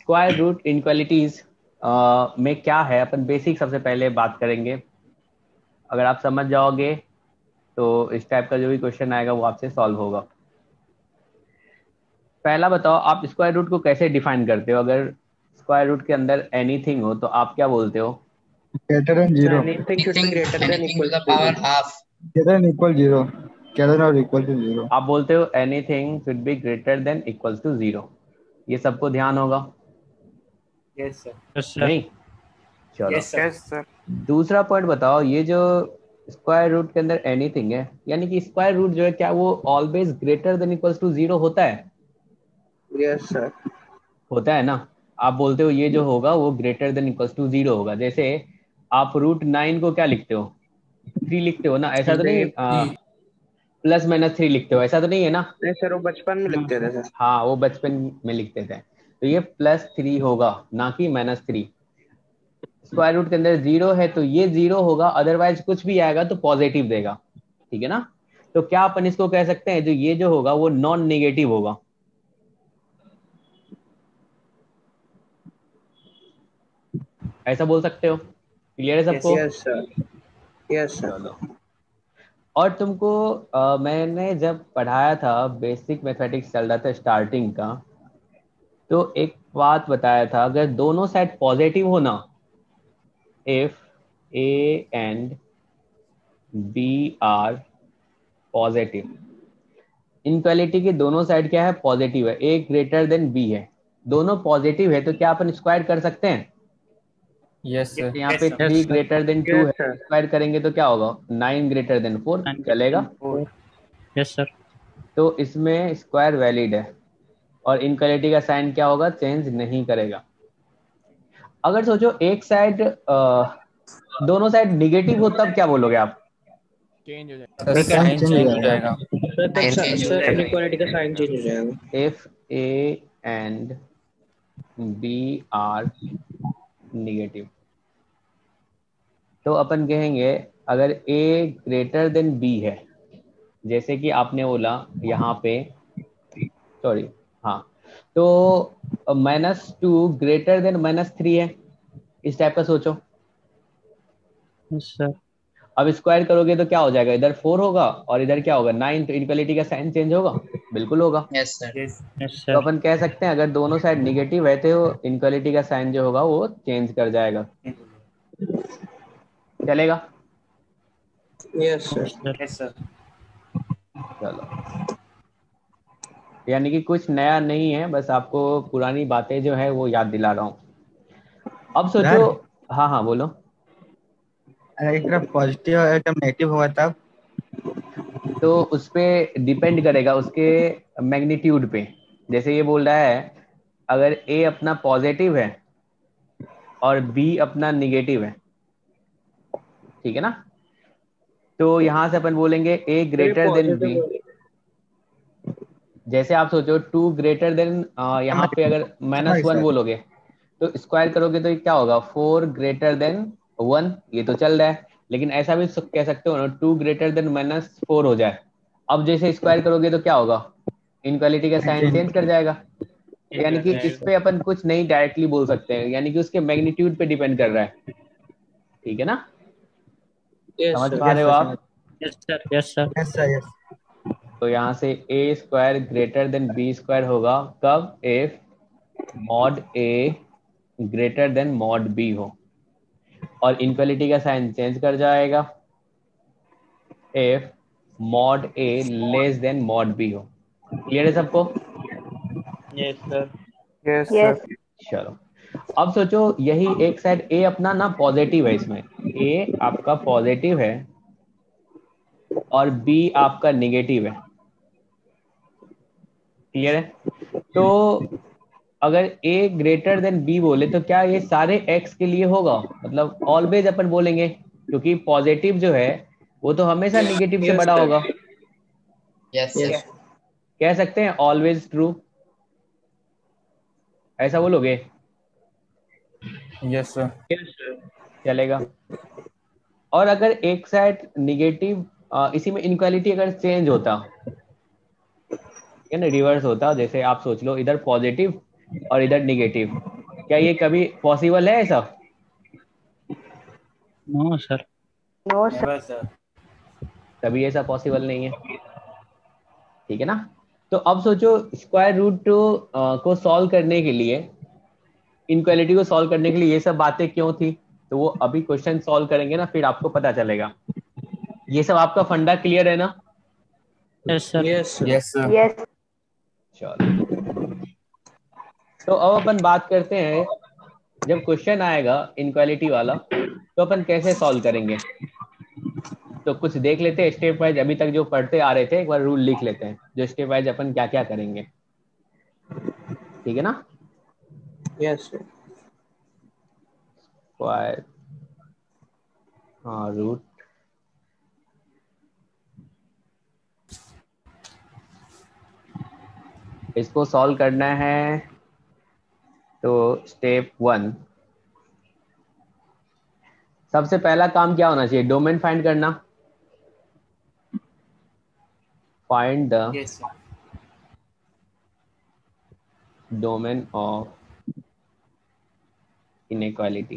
Square root inequalities में क्या है, अपन बेसिक सबसे पहले बात करेंगे। अगर आप समझ जाओगे तो इस टाइप का जो भी क्वेश्चन आएगा वो आपसे सॉल्व होगा। पहला बताओ, आप स्क्वायर रूट को कैसे डिफाइन करते हो? अगर स्क्वायर रूट के अंदर एनीथिंग हो तो आप क्या बोलते हो? Greater than So zero. anything should be Anything, greater than anything to equal the to power zero. half. Greater than equal zero. Greater than or equal to zero. आप बोलते हो anything should be greater than equals to zero. ये सबको ध्यान होगा? Yes, sir. Yes sir. नहीं? चलो, Yes, sir. Yes sir. दूसरा पॉइंट बताओ। ये जो स्क्वायर रूट के अंदर एनीथिंग है, यानी कि स्क्वायर रूट जो है, क्या वो always greater than equals to zero होता है? Yes, sir. होता है ना? आप बोलते हो ये जो होगा वो greater than equals to zero होगा। जैसे आप रूट 9 को क्या लिखते हो? 3 लिखते हो ना? ऐसा तो नहीं प्लस माइनस 3 लिखते हो? ऐसा तो नहीं है ना? नहीं सर, वो बचपन में लिखते थे सर। हाँ, वो बचपन में लिखते थे। तो ये +3 होगा, ना कि -3। स्क्वायर रूट के अंदर जीरो है तो ये जीरो होगा, अदरवाइज कुछ भी आएगा तो पॉजिटिव देगा। ठीक है ना? तो क्या अपन इसको कह सकते हैं, जो ये जो होगा वो नॉन नेगेटिव होगा? ऐसा बोल सकते हो? क्लियर है सबको? Yes, sir. Yes, sir. चलो, और तुमको मैंने जब पढ़ाया था, बेसिक मैथमेटिक्स चल रहा था स्टार्टिंग का, तो एक बात बताया था, अगर दोनों साइड पॉजिटिव हो ना, if a and b are positive, inequality की दोनों साइड क्या है? पॉजिटिव है। ए ग्रेटर देन बी है, दोनों पॉजिटिव है, तो क्या अपन स्क्वायर कर सकते हैं? Yes sir. यहाँ पे 3 ग्रेटर देन 2 Yes, है, sir. स्क्वायर करेंगे तो क्या होगा? 9 ग्रेटर देन 4 चलेगा? Yes sir. तो इसमें स्क्वायर वैलिड है, और इनक्वालिटी का साइन क्या होगा? चेंज नहीं करेगा। अगर सोचो एक साइड दोनों साइड निगेटिव हो, तब क्या बोलोगे आप? चेंज हो जाएगा। सर साइन साइन चेंज हो चेंज हो जाएगा। जाएगा। तब Change हो सर जाएगा। इनइक्वालिटी का साइन चेंज हो जाएगा। If a and b are negative, तो अपन कहेंगे अगर ए ग्रेटर देन बी है, जैसे कि आपने बोला यहाँ पे, सॉरी, हाँ, तो -2 ग्रेटर देन -3 है, इस टाइप का सोचो। Yes sir. अब स्क्वायर करोगे तो क्या हो जाएगा? इधर 4 होगा और इधर क्या होगा? 9। तो इनक्वालिटी का साइन चेंज होगा? बिल्कुल होगा। Yes, sir. यस तो सर। अपन कह सकते हैं अगर दोनों साइड निगेटिव है तो इनक्वालिटी का साइन जो होगा वो चेंज कर जाएगा। चलेगा? Yes, sir. Yes sir. चलो, यानी कि कुछ नया नहीं है, बस आपको पुरानी बातें जो है वो याद दिला रहा हूँ। अब सोचो। सर, हाँ हाँ, बोलो। अगर एक तरफ पॉजिटिव और एक तरफ नेगेटिव होगा तब तो उस पे डिपेंड करेगा उसके मैग्नीट्यूड पे। जैसे ये बोल रहा है अगर ए अपना पॉजिटिव है और बी अपना निगेटिव है, ठीक है ना? तो यहाँ से अपन बोलेंगे ए तो ये ग्रेटर देन बी। पॉजिटिव जैसे आप सोचो 2 ग्रेटर देन, यहाँ पे अगर समझ -1 सर। बोलोगे तो स्क्वायर करोगे तो ये क्या होगा? 4 ग्रेटर देन 1। ये तो चल रहा है, लेकिन ऐसा भी कह सकते हो ना, 2 ग्रेटर देन -4 हो जाए। अब जैसे स्क्वायर करोगे तो क्या होगा? इनक्वालिटी का साइन चेंज कर जाएगा। तो यानी कि इस पे अपन कुछ नहीं डायरेक्टली बोल सकते हैं, यानी कि उसके मैग्नीट्यूड पे डिपेंड कर रहा है। ठीक है ना? Yes, समझ sir. पा यस रहे हो सर, समझ। आप? Yes sir. Yes sir. Yes sir, yes. तो यहाँ से A square greater than B square होगा कब? If mod A greater than mod B हो, और इनक्वालिटी का साइन चेंज कर जाएगा if mod A less than mod B हो। क्लियर है सबको? Yes sir. Yes yes. Sir. चलो, अब सोचो यही एक साइड ए अपना ना पॉजिटिव है, इसमें ए आपका पॉजिटिव है और बी आपका निगेटिव है। क्लियर है? तो अगर a ग्रेटर देन b बोले तो क्या ये सारे x के लिए होगा? मतलब ऑलवेज अपन बोलेंगे, क्योंकि पॉजिटिव जो है वो तो हमेशा निगेटिव से Yes, बड़ा sir. होगा। Yes, sir. Yes. कह सकते हैं ऑलवेज ट्रू, ऐसा बोलोगे? Yes sir. Yes, sir. चलेगा। और अगर एक साइड निगेटिव, इसी में इनक्वालिटी अगर चेंज होता, ठीक है ना, रिवर्स होता, जैसे आप सोच लो इधर पॉजिटिव और इधर निगेटिव, क्या ये कभी पॉसिबल है ऐसा? No sir. No sir. Never sir. कभी ऐसा पॉसिबल नहीं है, ठीक है ना। तो अब सोचो स्क्वायर रूट को सॉल्व करने के लिए, इनक्वालिटी को सॉल्व करने के लिए ये सब बातें क्यों थी, तो वो अभी क्वेश्चन सॉल्व करेंगे ना, फिर आपको पता चलेगा। ये सब आपका फंडा क्लियर है ना? Yes sir. Yes, sir. Yes, sir. Yes. चलो, तो अब अपन बात करते हैं, जब क्वेश्चन आएगा इनक्वालिटी वाला तो अपन कैसे सॉल्व करेंगे। तो कुछ देख लेते हैं स्टेप वाइज, अभी तक जो पढ़ते आ रहे थे एक बार रूल लिख लेते हैं, जो स्टेप वाइज अपन क्या क्या करेंगे, ठीक है ना। Yes, sir. स्क्वायर, हाँ रूट, इसको सॉल्व करना है। तो स्टेप 1, सबसे पहला काम क्या होना चाहिए, डोमेन फाइंड करना। Find the Yes, sir. Domain of inequality.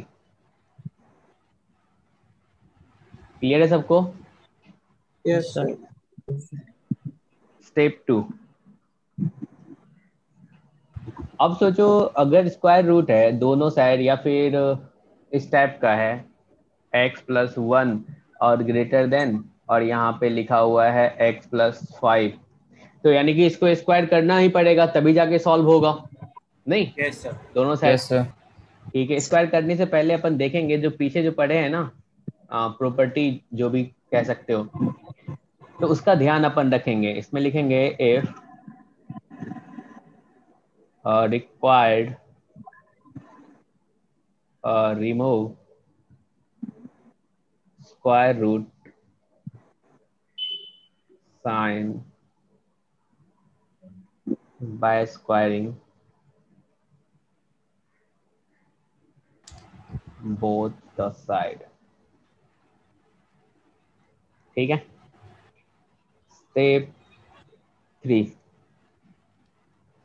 Clear है सबको? Yes, sir. sir. स्टेप 2, अब सोचो अगर स्क्वायर रूट है दोनों साइड, या फिर इस टाइप का है x+1 और ग्रेटर देन, और यहाँ पे लिखा हुआ है x+5, तो यानी कि इसको स्क्वायर करना ही पड़ेगा तभी जाके सॉल्व होगा, नहीं? Yes, sir. दोनों Yes, साइड, sir. ठीक है। स्क्वायर करने से पहले अपन देखेंगे जो पीछे जो पढ़े हैं ना, प्रॉपर्टी जो भी कह सकते हो, तो उसका ध्यान अपन रखेंगे। इसमें लिखेंगे if required remove square root sign by squaring both the side, ठीक है। स्टेप 3,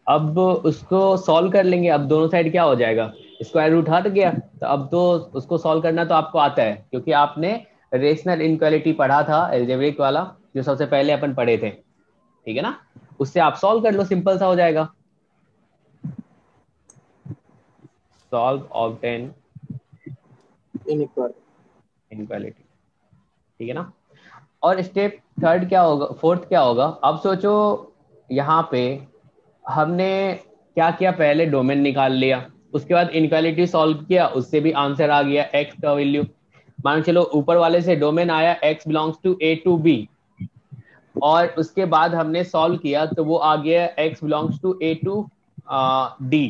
अब उसको सॉल्व कर लेंगे। अब दोनों साइड क्या हो जाएगा, स्क्वायर रूट हट गया, तो अब तो उसको सॉल्व करना तो आपको आता है, क्योंकि आपने रेशनल इनक्वालिटी पढ़ा था, एल्जेब्रिक वाला, जो सबसे पहले अपन पढ़े थे, ठीक है ना। उससे आप सॉल्व कर लो, सिंपल सा हो जाएगा। Solve obtain Inequality. इनक्वालिटी, ठीक है ना। और स्टेप 3 क्या होगा, 4th क्या होगा, अब सोचो यहाँ पे हमने क्या किया, पहले डोमेन निकाल लिया, उसके बाद इनक्वालिटी सॉल्व किया, उससे भी आंसर आ गया x का वैल्यू। मान चलो ऊपर वाले से डोमेन आया x belongs to a to b, और उसके बाद हमने सॉल्व किया तो वो आ गया x belongs to a to d।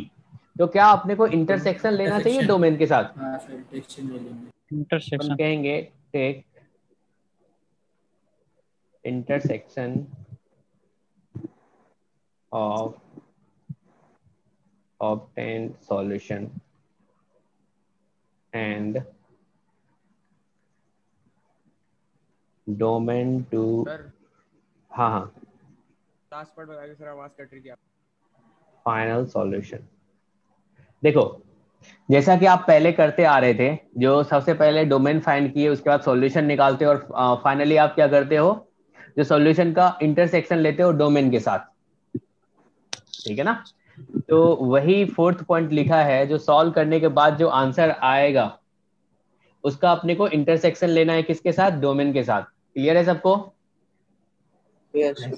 तो क्या अपने को इंटरसेक्शन लेना चाहिए डोमेन के साथ? अपन इंटरसेक्शन। कहेंगे take intersection of obtained solution and domain to, Sir, हाँ हाँ, last part बताइए सर, आवाज कट रही थी आप। Final solution. देखो जैसा कि आप पहले करते आ रहे थे, जो सबसे पहले डोमेन फाइंड किए, उसके बाद सॉल्यूशन निकालते हो, और फाइनली आप क्या करते हो, जो सॉल्यूशन का इंटरसेक्शन लेते हो डोमेन के साथ, ठीक है ना। तो वही 4th पॉइंट लिखा है, जो सॉल्व करने के बाद जो आंसर आएगा उसका अपने को इंटरसेक्शन लेना है, किसके साथ, डोमेन के साथ। क्लियर है सबको? Yes, sir.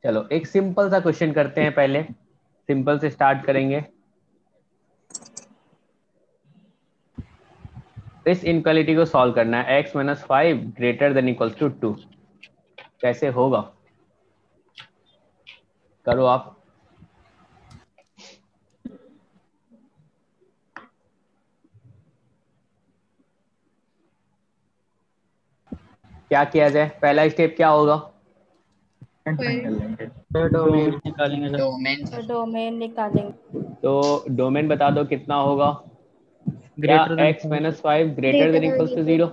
चलो एक सिंपल सा क्वेश्चन करते हैं, पहले सिंपल से स्टार्ट करेंगे। इस इनक्वालिटी को सॉल्व करना है, x-5 greater than equals to 2, कैसे होगा, करो आप। क्या किया जाए, पहला स्टेप क्या होगा? डोमेन निकालेंगे सर। Domain, sir. डोमेन निकालेंगे। तो डोमेन बता दो कितना होगा, क्या greater than x-5 greater than equals to 0?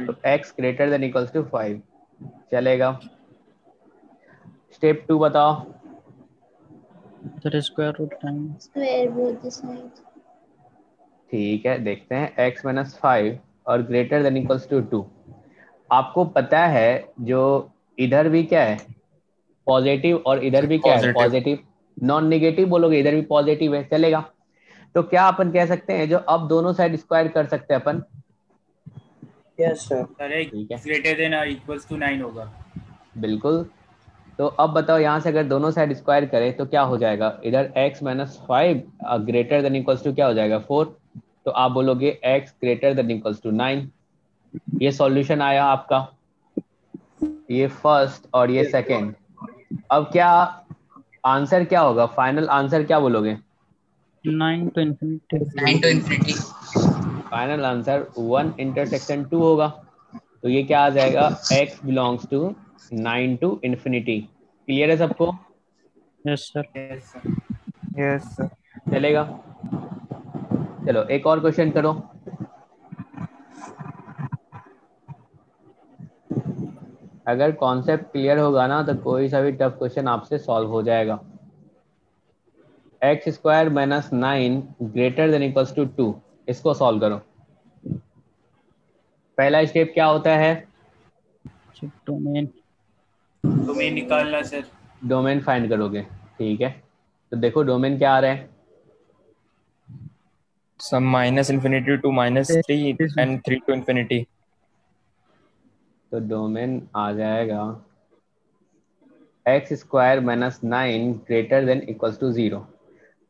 तो x greater than equals to 5 चलेगा। स्टेप 2 बताओ। That is square root 9. Square both the sides. ठीक है, देखते हैं x माइनस 5 और ग्रेटर देन इक्वल्स टू 2। आपको पता है जो इधर भी क्या है पॉजिटिव और इधर भी क्या है पॉजिटिव, नॉन नेगेटिव बोलोगे इधर भी पॉजिटिव है, चलेगा। तो क्या अपन कह सकते हैं जो अब दोनों साइड स्क्वायर कर सकते हैं अपन? Yes, sir. अरे ठीक है, ग्रेटर देन और इक्वल्स टू 9 होगा। बिल्कुल। तो अब बताओ यहाँ से अगर दोनों साइड स्क्वायर करें तो क्या हो जाएगा? इधर x minus 5 greater than equals to क्या हो जाएगा 4। तो आप बोलोगे x greater than equals to 9। ये सॉल्यूशन आया आपका, ये फर्स्ट और ये सेकंड। अब क्या आंसर क्या होगा? फाइनल आंसर क्या बोलोगे? 9 to infinity. 9 to infinity. Final answer 1 intersection 2 होगा। तो ये क्या आ जाएगा? x belongs to 9 to infinity. Clear है सबको? Yes, sir. Yes, sir. Yes, sir. चलेगा। चलो एक और क्वेश्चन करो। अगर कॉन्सेप्ट क्लियर होगा ना तो कोई सा भी टफ क्वेश्चन आपसे सॉल्व हो जाएगा। X square minus 9 greater than equals to 2, इसको सॉल्व करो। पहला स्टेप क्या होता है? Domain. डोमेन निकालना सर। डोमेन फाइंड करोगे, ठीक है। तो देखो डोमेन क्या आ रहा है? Some minus infinity to minus 3 and 3 to infinity. तो डोमेन आ जाएगा x square minus 9 greater than equals to 0।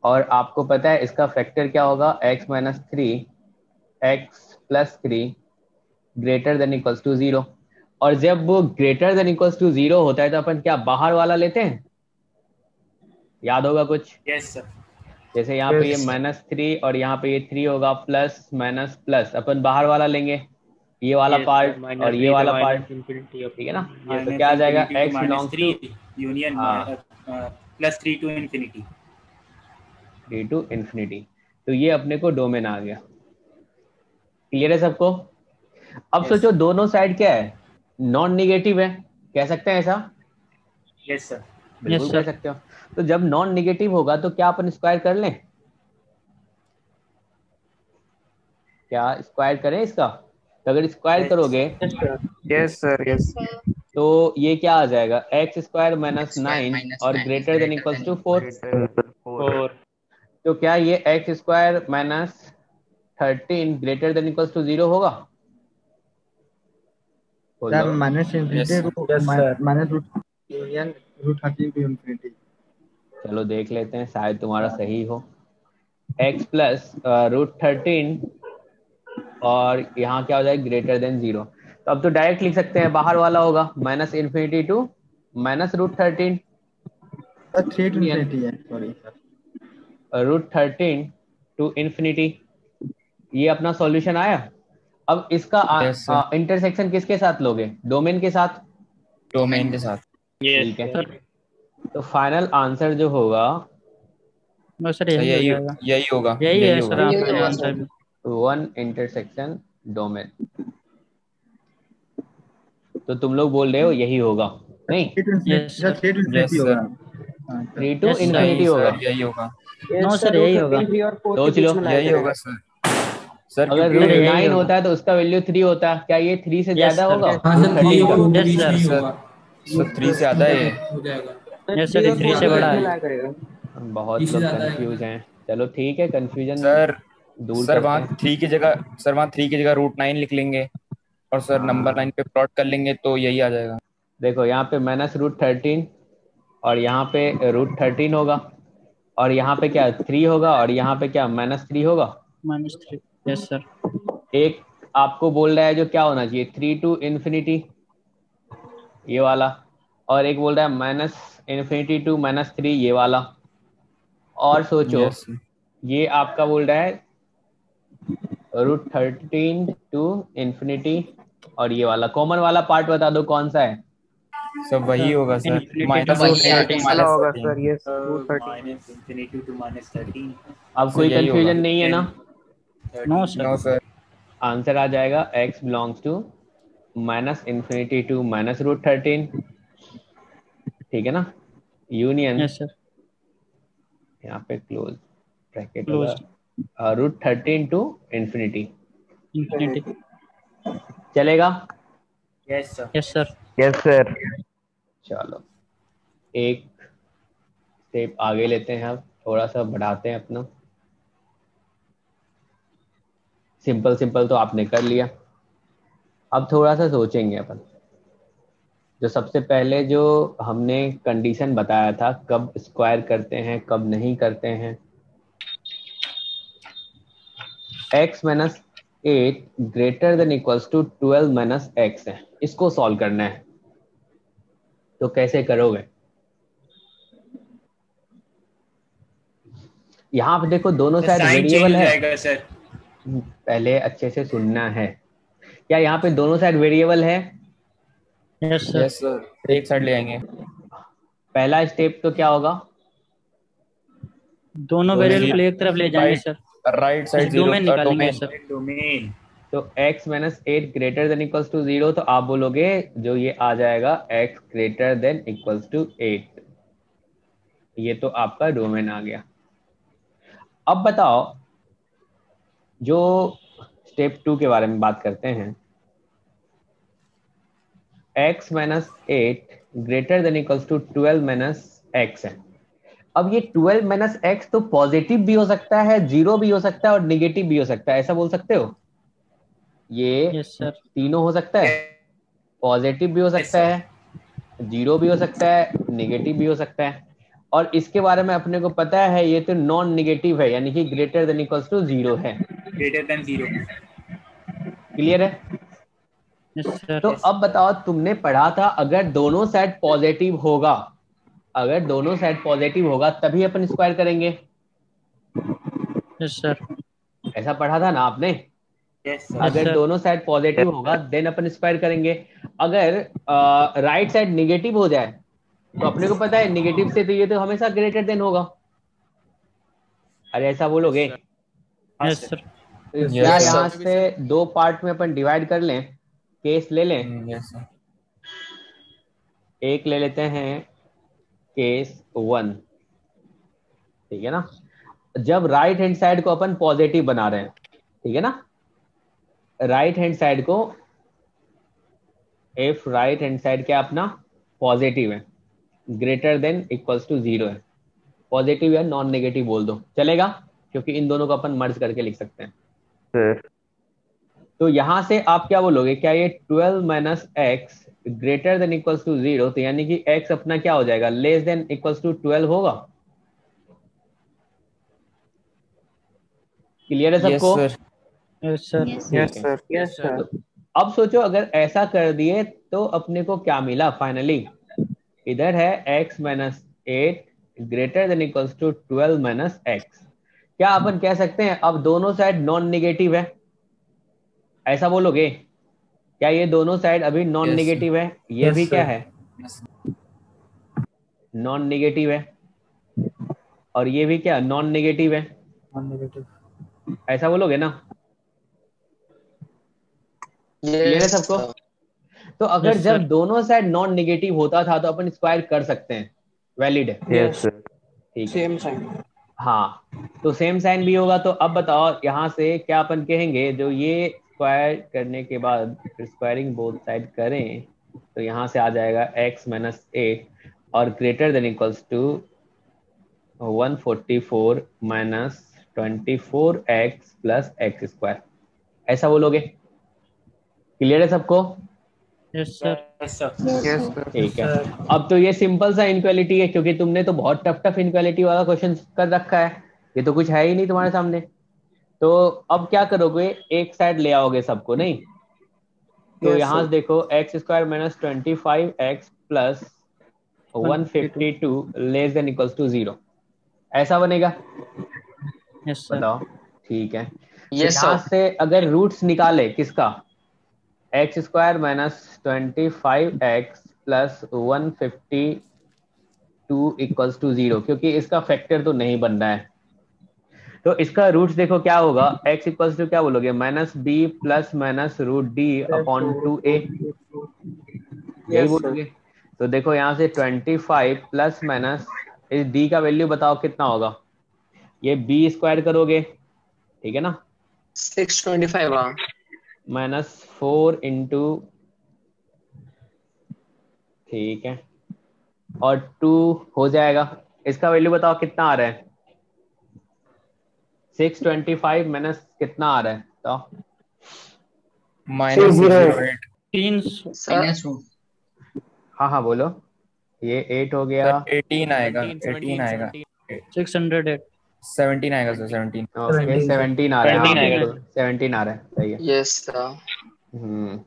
और आपको पता है इसका फैक्टर क्या होगा? x minus 3 x plus 3 greater than equals to 0। और जब वो ग्रेटर देन इक्वल्स टू 0 होता है तो अपन क्या बाहर वाला लेते हैं? याद होगा कुछ? Yes sir. जैसे यहाँ पे ये माइनस 3 और यहाँ पे ये 3 होगा, प्लस माइनस प्लस, अपन बाहर वाला लेंगे, ये वाला पार्ट और ये वाला पार्ट, ठीक है ना। तो क्या आ जाएगा? x belongs to union plus 3 to infinity. 3 to infinity. तो ये अपने को डोमेन आ गया। क्लियर है सबको? अब सोचो दोनों साइड क्या है? नॉन नेगेटिव है, कह सकते हैं ऐसा? Yes sir. बिल्कुल Yes, कह sir. सकते हो। तो जब नॉन नेगेटिव होगा तो क्या अपन स्क्वायर कर लें? क्या स्क्वायर करें इसका? तो अगर स्क्वायर करोगे Yes, sir. Yes. तो ये क्या आ जाएगा? X square minus Square 9 minus और 9 is greater than greater equals than to equals 4। तो क्या ये x square minus 13 greater than equals to 0 होगा? Sir, minus infinity Yes, to minus root union root 13 to infinity. चलो देख लेते हैं, शायद तुम्हारा सही हो। x प्लस रूट 13 और यहाँ क्या हो जाएगा? Greater than 0। तो अब तो डायरेक्ट लिख सकते हैं, बाहर वाला होगा minus infinity to minus root 13 Sir, 3 to infinity है, sorry sir. Root 13 to infinity. ये अपना सॉल्यूशन आया। अब इसका Yes, sir. इंटरसेक्शन किसके साथ लोगे? डोमेन के साथ। डोमेन के साथ। ठीक है। तो फाइनल आंसर जो होगा बस सर सर यही हो यही जाएगा। यही होगा यही है सर होगा। आपका यही होगा, आंसर भी। 1 इंटरसेक्शन डोमेन। तो तुम लोग बोल रहे हो यही होगा? नहीं, 3 to infinity. Yes, Sir, sir. 3 to infinity Yes, होगा। sir. हाँ, sir. 3 to Yes, sir. Infinity होगा। सर यही होगा। No, sir, यही होगा। सोच लो, यही होगा सर। सर अगर क्योंकि रूट यही 9 होगा। होता है तो उसका वैल्यू 3 होता है। क्या ये 3 से ज्यादा sir. होगा? हाँ रूट सर 13 का? Yes, sir. सर 3 से ज्यादा है। हो जाएगा। Yes, sir, ये 3 से बड़ा है। बहुत तीस से लोग ज्यादा कंफ्यूज हैं। चलो ठीक है, कंफ्यूजन सर दूर सर करते वहाँ हैं। 3 की जगह रूट 9 लिख लेंगे और सर नंबर लाइन पे प्लॉट कर लेंगे तो यही आ जाएगा। देखो यहाँ पे माइनस रूट 13 और यहाँ पे रूट 13 होगा और यहाँ पे क्या 3 होगा और यहाँ पे क्या माइनस 3 होगा। -3। Yes, sir. एक आपको बोल रहा है जो क्या होना चाहिए 3 टू इन्फिनिटी, ये वाला, और एक बोल रहा है माइनस इन्फिनिटी टू -3, ये वाला। और सोचो Yes, sir. ये आपका बोल रहा है रूट 13 टू इन्फिनिटी और ये वाला। कॉमन वाला पार्ट बता दो कौन सा है? सब वही होगा sir. Infinity minus to root वही है। 13 वाला माइनस होगा 13। सर, yes, root 13. Minus infinity to minus 13। अब सर कोई यही कंफ्यूजन होगा। नहीं है ना? No, sir. No sir. Answer आ जाएगा x belongs to minus infinity to minus root 13, ठीक है ना। Union Yes, sir. यहाँ पे क्लोज ब्रैकेट क्लोज होगा √13 टू इन्फिनिटी। इंफिनिटी। चलेगा? Yes, sir. Yes sir. Yes sir. चलो एक स्टेप आगे लेते हैं, अब थोड़ा सा बढ़ाते हैं अपना। सिंपल सिंपल तो आपने कर लिया, अब थोड़ा सा सोचेंगे अपन। जो सबसे पहले जो हमने कंडीशन बताया था कब स्क्वायर करते हैं कब नहीं करते हैं, x minus 8 greater than equals to 12 minus x है, इसको सॉल्व करना है। तो कैसे करोगे? यहाँ पे देखो दोनों साइड साइन चेंज वेरिएबल हो है। जाएगा सर। पहले अच्छे से सुनना है, क्या यहाँ पे दोनों साइड वेरिएबल है? Yes sir. यस सर, एक साइड ले आएंगे। पहला स्टेप तो क्या होगा? दोनों वेरिएबल को एक तरफ ले जाएंगे sir, right side zero domain निकालेंगे डोमेन। सर। डोमेन। तो x minus 8 greater than equals to 0, तो आप बोलोगे जो ये आ जाएगा x greater than equals to 8। ये तो आपका डोमेन आ गया। अब बताओ, जो स्टेप 2 के बारे में बात करते हैं, x minus 8 greater than equals to 12 minus x है। अब ये 12 माइनस एक्स तो पॉजिटिव भी हो सकता है, जीरो भी हो सकता है और निगेटिव भी हो सकता है, ऐसा बोल सकते हो? ये यस सर। तीनों हो सकता है, पॉजिटिव भी हो सकता है, जीरो भी हो सकता है, निगेटिव भी हो सकता है। और इसके बारे में अपने को पता है ये तो नॉन निगेटिव है, यानी कि ग्रेटर देन इक्वल्स टू 0 है। Greater than 0। क्लियर है? Yes sir. तो अब बताओ, तुमने पढ़ा था अगर दोनों साइड पॉजिटिव होगा, अगर दोनों साइड पॉजिटिव होगा तभी अपन स्क्वायर करेंगे। Yes sir. ऐसा पढ़ा था ना आपने? Yes sir. अगर sir. दोनों साइड पॉजिटिव होगा देन अपन स्क्वायर करेंगे। अगर राइट साइड निगेटिव हो जाए तो अपने को पता है निगेटिव से तो ये तो हमेशा ग्रेटर देन होगा। अरे ऐसा बोलोगे? Yes sir. तो क्या यहाँ से दो पार्ट में अपन डिवाइड कर लें, केस ले लें? Yes sir. एक ले लेते हैं केस 1, ठीक है ना? जब राइट हैंड साइड को अपन पॉजिटिव बना रहे हैं, ठीक है ना? राइट हैंड साइड को, इफ राइट हैंड साइड क्या अपना पॉजिटिव है, ग्रेटर देन इक्वल्स टू 0 है, पॉजिटिव या नॉन नेगेटिव बोल दो चलेगा, क्योंकि इन दोनों को अपन मर्ज करके लिख सकते हैं। सर तो यहां से आप क्या बोलोगे, क्या ये 12 minus x greater than equals to 0, तो यानी कि x अपना क्या हो जाएगा, लेस देन इक्वल्स टू 12 होगा। क्लियर है सबको? Yes sir. Yes, sir. Yes, sir. अब सोचो अगर ऐसा कर दिए तो अपने को क्या मिला फाइनली? इधर है x minus 8 greater than equals to 12 minus x. क्या अपन कह सकते हैं अब दोनों साइड नॉन नेगेटिव है, ऐसा बोलोगे? क्या ये दोनों साइड अभी नॉन Yes, नेगेटिव है? ये Yes, भी क्या sir. है, नॉन नेगेटिव है, और ये भी क्या नॉन नेगेटिव है, ऐसा बोलोगे ना? क्लियर है सबको? तो अगर Yes, जब sir. दोनों साइड नॉन नेगेटिव होता था तो अपन स्क्वायर कर सकते हैं, वैलिड है, यस सर। ठीक है? Same sign. हाँ, तो सेम साइन भी होगा। तो अब बताओ यहाँ से क्या अपन कहेंगे, जो ये स्क्वायर करने के बाद स्क्वायरिंग बोथ साइड करें तो यहाँ से आ जाएगा x माइनस 8 और greater than equals to 144 minus 24x plus x square, ऐसा बोलोगे? क्लियर है सबको? Yes sir. Yes sir. Yes, sir. ठीक है। अब तो ये सिंपल सा इनक्वालिटी है, क्योंकि तुमने तो बहुत टफ टफ इनक्वालिटी वाला क्वेश्चन कर रखा है, ये तो कुछ है ही नहीं तुम्हारे सामने। तो अब क्या करोगे, एक साइड ले आओगे सबको, नहीं? तो Yes, यहाँ sir. से देखो x square minus 25x plus 152 less than equals to 0, ऐसा बनेगा? Yes sir. बताओ। ठीक है। Yes, यहाँ sir. से अगर रूट्स निकाले किसका, x square minus 25x plus 152 equals to 0, क्योंकि इसका फैक्टर तो नहीं बन रहा है, तो इसका रूट्स देखो क्या होगा, x इक्वल्स टू क्या बोलोगे, minus b plus minus root d upon 2a, यही बोलोगे? तो देखो यहाँ से 25 प्लस माइनस इस d का वैल्यू बताओ कितना होगा, ये बी स्क्वायर करोगे, ठीक है ना, 625 हाँ -4 इंटू, ठीक है, और 2 हो जाएगा। इसका वैल्यू बताओ कितना आ रहा है? 625 माइनस कितना आ रहा है तो? -608 सर हाँ हाँ बोलो। ये 8 हो गया। सर 18 आएगा, 18 आएगा, 608 17 आएगा सर, 17। ओके 17 आ रहा है, हाँ 17 आएगा। बिल्कुल 17 आ रहा है, सही है। यस सर हम्म,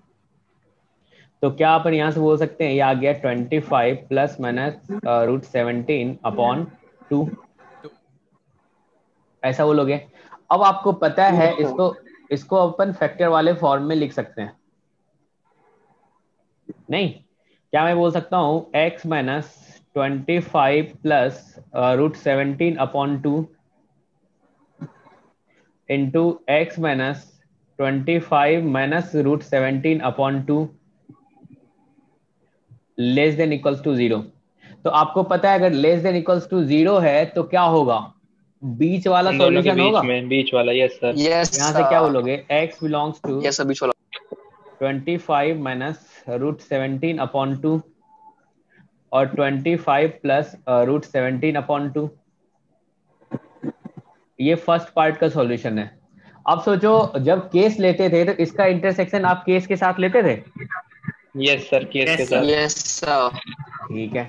तो क्या अपन यहाँ से बोल सकते हैं, ये आ गया 25 प्लस माइनस √17/2, ऐसा बोलोगे। अब आपको पता है इसको इसको अपन फैक्टर वाले फॉर्म में लिख सकते हैं, नहीं? क्या मैं बोल सकता हूँ x minus 25 plus √17/2 into x minus 25 minus √17/2 less than equals to 0। तो आपको पता है अगर लेस देन इक्वल्स टू 0 है तो क्या होगा? बीच वाला सॉल्यूशन होगा। बीच वाला, यस सर। यस यहाँ से क्या बोलोगे? x बिलोंग्स टू यस अभी छोड़ा 25 माइनस √17/2 और 25 प्लस √17/2। ये फर्स्ट पार्ट का सॉल्यूशन है। अब सोचो जब केस लेते थे तो इसका इंटरसेक्शन आप केस के साथ लेते थे? यस सर, केस के साथ। यस सर ठीक है,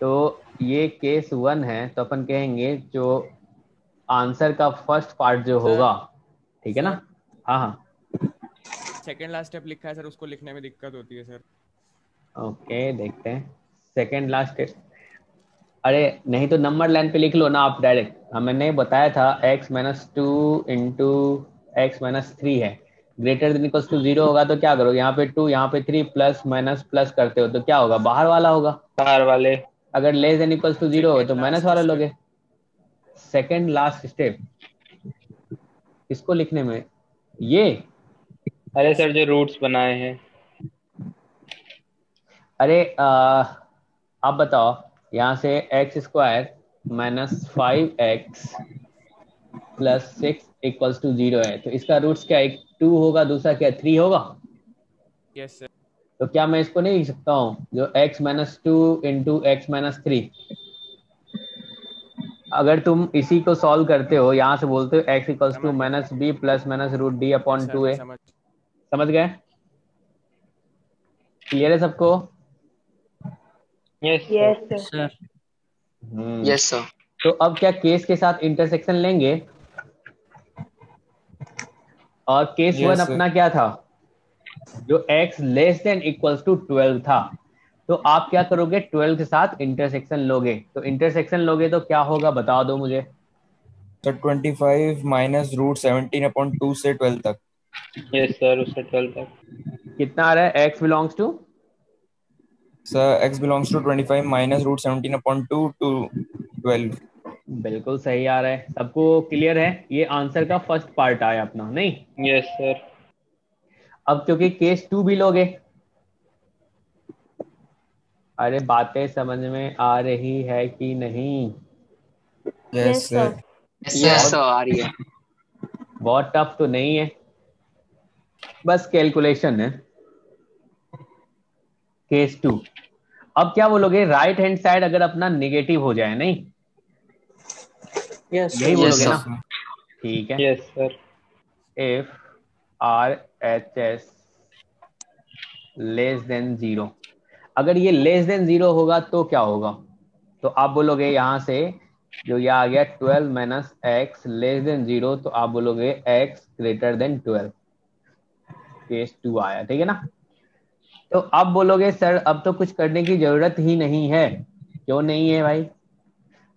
तो ये केस 1 है, तो अपन कहेंगे जो आंसर का फर्स्ट पार्ट जो होगा, ठीक है ना? हाँ हाँ सेकेंड लास्ट स्टेप लिखा है सर, उसको लिखने में दिक्कत होती है सर। ओके देखते हैं सेकेंड लास्ट। अरे नहीं तो नंबर लाइन पे लिख लो ना आप डायरेक्ट। हमने बताया था x minus 2 into x minus 3 है, ग्रेटर देन इक्वल्स टू 0 होगा तो क्या करोगे? यहाँ पे 2 यहाँ पे 3 प्लस माइनस प्लस करते हो तो क्या होगा? बाहर वाला होगा। बाहर वाले। अगर लेस देन इक्वल्स टू 0 हो तो माइनस वाला step. लोगे। सेकेंड लास्ट स्टेप इसको लिखने में ये, अरे सर जो रूट्स बनाए हैं। अरे आप बताओ, यहाँ से x square minus 5x plus 6 equals to 0 है, तो इसका रूट्स क्या? एक 2 होगा, दूसरा क्या 3 होगा। Yes sir. तो क्या मैं इसको नहीं लिख सकता हूँ जो x minus 2 into x minus 3? अगर तुम इसी को सॉल्व करते हो, यहाँ से बोलते हो x equals to minus b plus minus √d/2a। समझ गए? क्लियर है सबको? Yes sir. यस सर तो अब क्या केस के साथ इंटरसेक्शन लेंगे, और केस 1 अपना क्या था? जो x less than equals to 12 था, तो आप क्या करोगे? 12 के साथ इंटरसेक्शन लोगे। तो इंटरसेक्शन लोगे तो क्या होगा बता दो मुझे। तो 25 माइनस √17/2 से 12 तक। यस सर, उससे 12 तक कितना आ रहा है? x belongs to sir x belongs to 25 minus √17/2 to 12। बिल्कुल सही आ रहा है। सबको क्लियर है? ये आंसर का फर्स्ट पार्ट आया अपना, नहीं? Yes sir. अब क्योंकि केस 2 भी लोगे, अरे बातें समझ में आ रही है कि नहीं? Yes sir. यस सर आ रही है। बहुत टफ तो नहीं है, बस कैलकुलेशन है। केस 2, अब क्या बोलोगे? राइट हैंड साइड अगर अपना नेगेटिव हो जाए, नहीं? यस यही बोलोगे sir. ना? ठीक है। Yes sir. If RHS less than 0, अगर ये लेस देन 0 होगा तो क्या होगा? तो आप बोलोगे यहाँ से जो ये आ गया 12 माइनस एक्स लेस देन 0, तो आप बोलोगे x ग्रेटर देन 12। केस 2 आया, ठीक है ना? तो अब बोलोगे सर अब तो कुछ करने की जरूरत ही नहीं है। क्यों नहीं है भाई?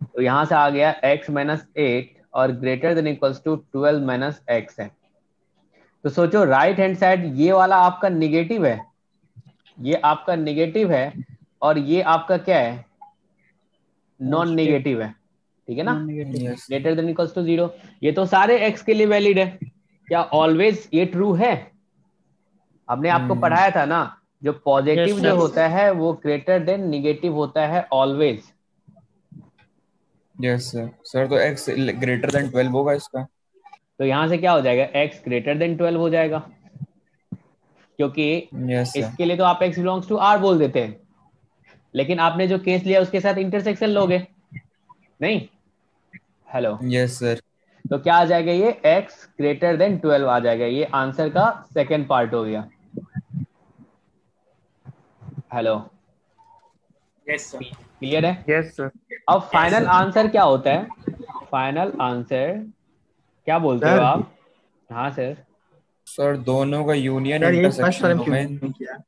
तो यहाँ से आ गया x माइनस 8 और greater than equals to 12 minus x है। तो सोचो राइट हैंड साइड ये वाला आपका निगेटिव है, ये आपका निगेटिव है, और ये आपका क्या है? नॉन नेगेटिव है, ठीक है ना? Greater than equals to 0। ये तो सारे x के लिए वैलिड है। क्या ऑलवेज ये ट्रू है? हमने आपको पढ़ाया था ना, जो पॉजिटिव Yes, जो sir. होता है वो ग्रेटर देन निगेटिव होता है ऑलवेज। Yes sir. सर तो x ग्रेटर देन 12 होगा इसका। तो यहाँ से क्या हो जाएगा, x ग्रेटर देन 12 हो जाएगा, क्योंकि यस सर। इसके लिए तो आप x बिलोंग्स टू r बोल देते हैं, लेकिन आपने जो केस लिया उसके साथ इंटरसेक्शन लोगे नहीं। Hello, yes sir. तो क्या आ जाएगा, ये x ग्रेटर देन 12 आ जाएगा, ये आंसर का सेकेंड पार्ट हो गया। Hello, Yes, sir. क्लियर है? Yes sir. अब फाइनल sir. आंसर क्या होता है, फाइनल आंसर क्या बोलते हो सर आप? हाँ सर। सर दोनों का यूनियन सर ये फर्स्ट इंटरसेक्शन वाला क्यों डोमेन। नहीं किया?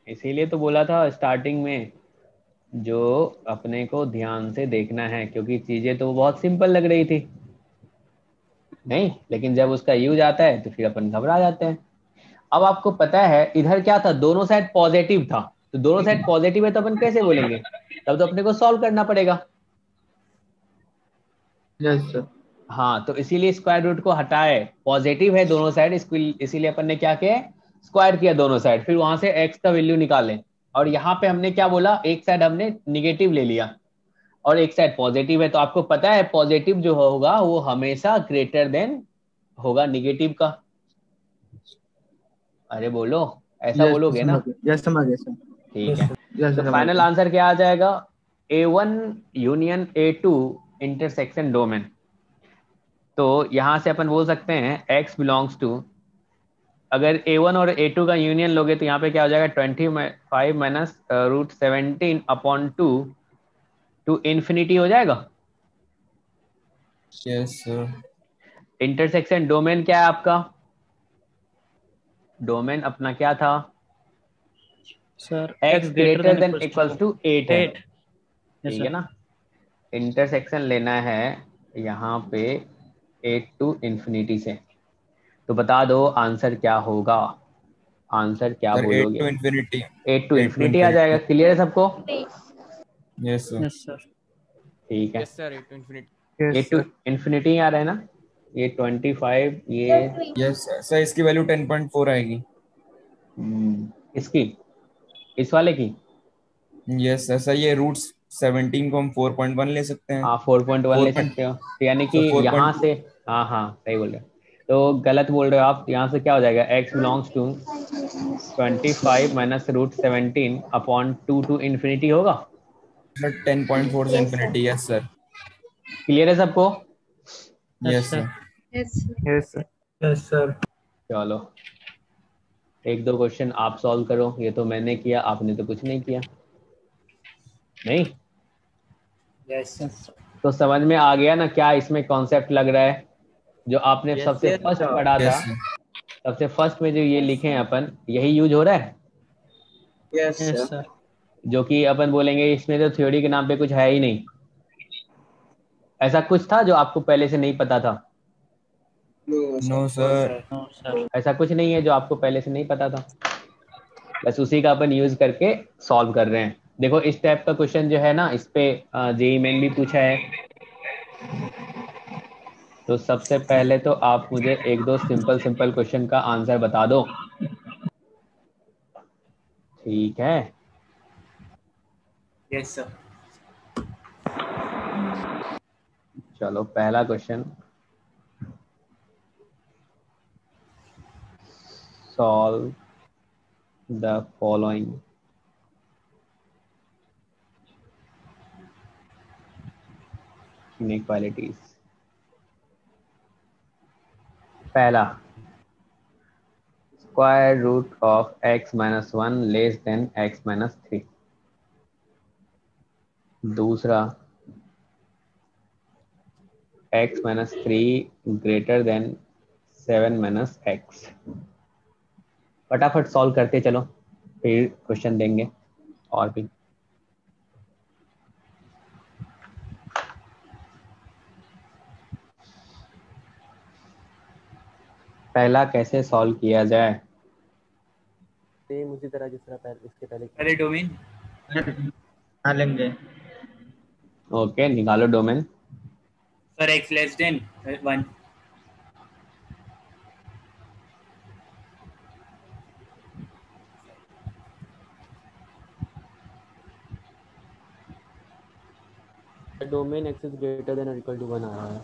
इसीलिए तो बोला था स्टार्टिंग में, जो अपने को ध्यान से देखना है, क्योंकि चीजें तो बहुत सिंपल लग रही थी नहीं, लेकिन जब उसका यूज आता है तो फिर अपन घबरा जाते हैं। अब आपको पता है इधर क्या था, दोनों साइड पॉजिटिव था, तो दोनों साइड पॉजिटिव है तो अपन कैसे बोलेंगे, तब तो अपने को सॉल्व करना पड़ेगा। Yes sir. हाँ, तो इसीलिए स्क्वायर रूट को हटाए, पॉजिटिव है दोनों साइड, इसीलिए अपन ने क्या किया, स्क्वायर किया दोनों साइड, फिर वहां से x का वैल्यू निकाले, और यहाँ पे हमने क्या बोला, एक साइड हमने निगेटिव ले लिया और एक साइड पॉजिटिव है, तो आपको पता है पॉजिटिव जो होगा वो हमेशा ग्रेटर देन होगा निगेटिव का। अरे बोलो, ऐसा यस बोलोगे ना? समझ गया, यस समझ गया सर। ठीक है, यस तो समझ फाइनल गया। आंसर क्या आ जाएगा, A1 union A2 intersection domain. तो यहां से अपन बोल सकते हैं x बिलोंग्स टू, अगर A1 और A2 का यूनियन लोगे तो यहाँ पे क्या हो जाएगा, 25 minus root 17 upon 2 to infinity हो जाएगा। Yes sir. इंटरसेक्शन डोमेन क्या है आपका, डोमेन अपना क्या था, sir x x greater greater than than equals equals to to 8 है, 8. Yes ठीक sir. है ना। इंटरसेक्शन लेना है यहाँ पे 8 टू इन्फिनिटी से, तो बता दो आंसर क्या होगा, आंसर क्या सर 8 टू बोलोगे? इन्फिनिटी। 8 टू 8 टू इन्फिनिटी आ जाएगा, इन्फिनिटी। क्लियर है सबको? Yes sir. Yes sir. ठीक है, यस सर, 8 to infinity। ये यस टू सर। इन्फिनिटी आ रहा है ना, ये 25, ये यस सर, इसकी वैल्यू 10.4 आएगी। इसकी, इस वाले की, यस सर। सर ये रूट्स 17 को हम 4.1 ले सकते हैं। हाँ 4.1 ले 4. सकते हो, तो यानी कि सर यहाँ 4.2। से, हाँ हाँ सही बोल रहे हो, तो गलत बोल रहे हो आप, यहाँ से क्या हो जाएगा, x belongs to 25 minus root 17 upon 2 to infinity होगा। सर 10.4 से इन्फिनिटी। Yes sir. क्लियर है सबको? Yes yes sir. Sir. Yes sir. Yes sir. चलो, एक दो क्वेश्चन आप सॉल्व करो, ये तो मैंने किया, आपने तो कुछ नहीं किया नहीं। Yes. तो समझ में आ गया ना क्या इसमें कॉन्सेप्ट लग रहा है, जो आपने Yes, सबसे yes, फर्स्ट sir. पढ़ा था, यस सर। सबसे फर्स्ट में जो ये लिखे हैं अपन, यही यूज हो रहा है, Yes, Yes sir. sir. जो कि अपन बोलेंगे इसमें तो थ्योरी के नाम पे कुछ है ही नहीं। ऐसा कुछ था जो आपको पहले से नहीं पता था? No, sir. No No, sir. sir. No sir. ऐसा कुछ नहीं है जो आपको पहले से नहीं पता था, बस उसी का अपन यूज करके सॉल्व कर रहे हैं। देखो इस टाइप का क्वेश्चन जो है ना, इस पे जेई मेन भी पूछा है, तो सबसे पहले तो आप मुझे एक दो सिंपल सिंपल क्वेश्चन का आंसर बता दो, ठीक है? Yes, sir. चलो पहला question, solve the following inequalities. पहला, square root of x minus 1 less than x minus 3। दूसरा, x minus 3 greater than 7 minus x। फटाफट सॉल्व करते चलो, फिर क्वेश्चन देंगे और भी। पहला कैसे सॉल्व किया जाए? सेम उसी तरह जिस तरह पहले, इसके पहले पहले डोमेन। हाँ लेंगे। ओके, निकालो domain. Sir, x less than 1. Domain x is greater than और इक्वल टू 1 आ रहा है।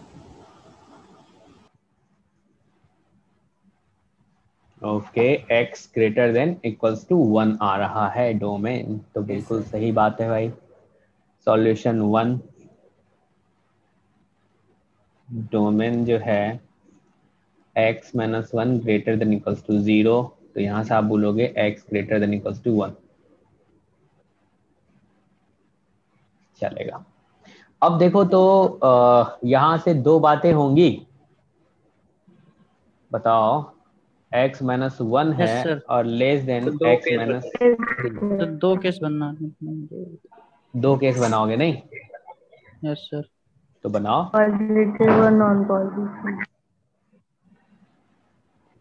Okay, x greater than equals to 1 आ रहा है डोमेन, तो बिल्कुल सही बात है भाई। सॉल्यूशन 1, डोमेन जो है x minus 1 greater than equals to 0, तो यहाँ से आप बोलोगे x greater than equals to 1, चलेगा। अब देखो तो यहाँ से दो बातें होंगी, बताओ। x माइनस 1 है sir. और लेस देन x माइनस, तो दो केस बनना है। दो केस बनाओगे नहीं? Yes sir. तो बनाओ। पॉजिटिव और नॉन पॉजिटिव।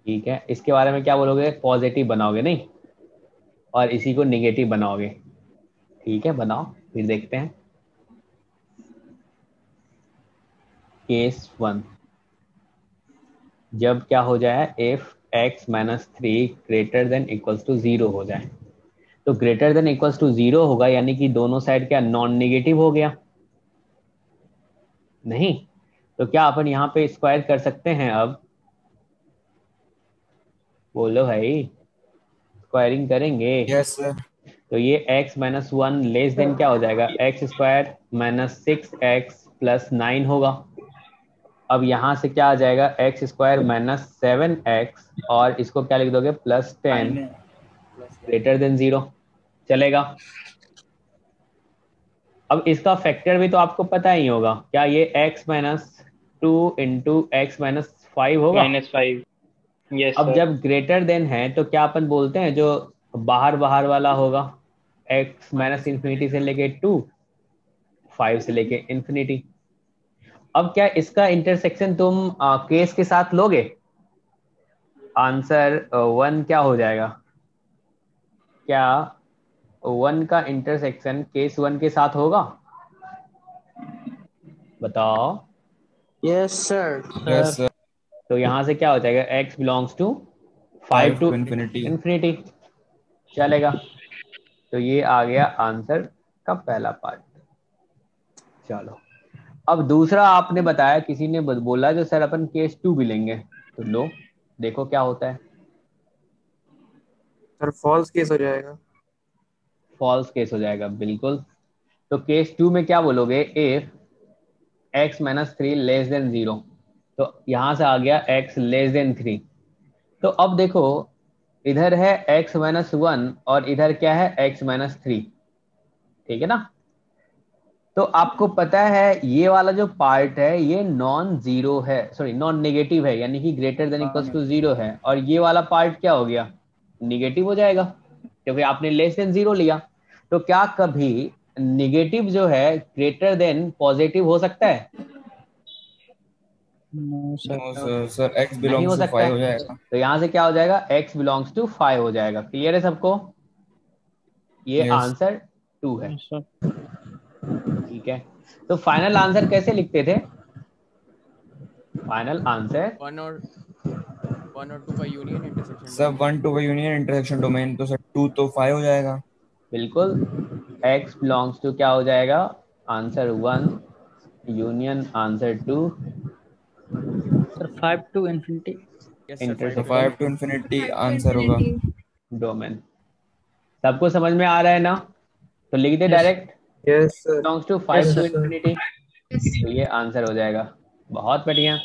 ठीक है, इसके बारे में क्या बोलोगे? पॉजिटिव बनाओगे नहीं, और इसी को निगेटिव बनाओगे। ठीक है, बनाओ, फिर देखते हैं। केस 1, जब क्या हो जाए, if x minus 3 greater than equals to 0 हो जाए, तो ग्रेटर देन इक्वल्स टू 0 होगा, यानी कि दोनों साइड क्या नॉन नेगेटिव हो गया? नहीं, तो क्या अपन यहाँ पे स्क्वायर कर सकते हैं? अब बोलो भाई, स्क्वायरिंग करेंगे? Yes sir. तो ये x माइनस 1 लेस देन क्या हो जाएगा, x square minus 6x plus 9 होगा। अब यहाँ से क्या आ जाएगा, एक्स स्क्वायर माइनस 7x, और इसको क्या लिख दोगे, प्लस 10 ग्रेटर देन 0, चलेगा। अब इसका फैक्टर भी तो आपको पता ही होगा, क्या ये x minus 2 into x minus 5 होगा? -5। यस अब सर। जब ग्रेटर देन है तो क्या अपन बोलते हैं, जो बाहर बाहर वाला होगा, x माइनस इन्फिनिटी से लेके 2, 5 से लेके इन्फिनिटी। अब क्या इसका इंटरसेक्शन तुम केस के साथ लोगे? आंसर 1 क्या हो जाएगा? क्या 1 का इंटरसेक्शन केस 1 के साथ होगा? बताओ। Yes sir. Yes sir. तो यहाँ से क्या हो जाएगा, x belongs to 5 to infinity, चलेगा। तो ये आ गया आंसर का पहला पार्ट। चलो, अब दूसरा आपने बताया, किसी ने बोला जो सर अपन केस 2 भी लेंगे, तो लो देखो क्या होता है। सर फॉल्स केस हो जाएगा। फॉल्स केस हो जाएगा, बिल्कुल। तो केस 2 में क्या बोलोगे, if x minus 3 less than 0, तो यहां से आ गया x लेस देन 3। तो अब देखो, इधर है x माइनस 1 और इधर क्या है, x माइनस 3, ठीक है ना? तो आपको पता है ये वाला जो पार्ट है ये नॉन जीरो है, सॉरी नॉन नेगेटिव है, यानी कि ग्रेटर देन इक्वल्स टू 0 है, और ये वाला पार्ट क्या हो गया, निगेटिव हो जाएगा, क्योंकि आपने लेस देन 0 लिया। तो क्या कभी निगेटिव जो है ग्रेटर देन पॉजिटिव हो सकता है? नो सर, x नहीं हो बिलोंग्स टू सकता 5 हो है। जाएगा। तो यहाँ से क्या हो जाएगा, x बिलोंग्स टू 5 हो जाएगा। क्लियर है सबको? ये Yes. आंसर 2 है। ठीक है, तो फाइनल आंसर कैसे लिखते थे? फाइनल आंसर 1 और 2 का यूनियन इंटरसेक्शन सब 1 2 का यूनियन इंटरसेक्शन डोमेन, तो सर 2 तो 5 हो जाएगा। बिल्कुल, x बिलोंग्स टू क्या हो जाएगा, answer 1 union answer 2, sir 5 to infinity तो 5 टू इन्फिनिटी आंसर होगा। डोमेन। सबको समझ में आ रहा है ना? तो लिख दे direct, yes sir. Belongs to 5 to infinity, तो ये आंसर हो जाएगा। बहुत बढ़िया।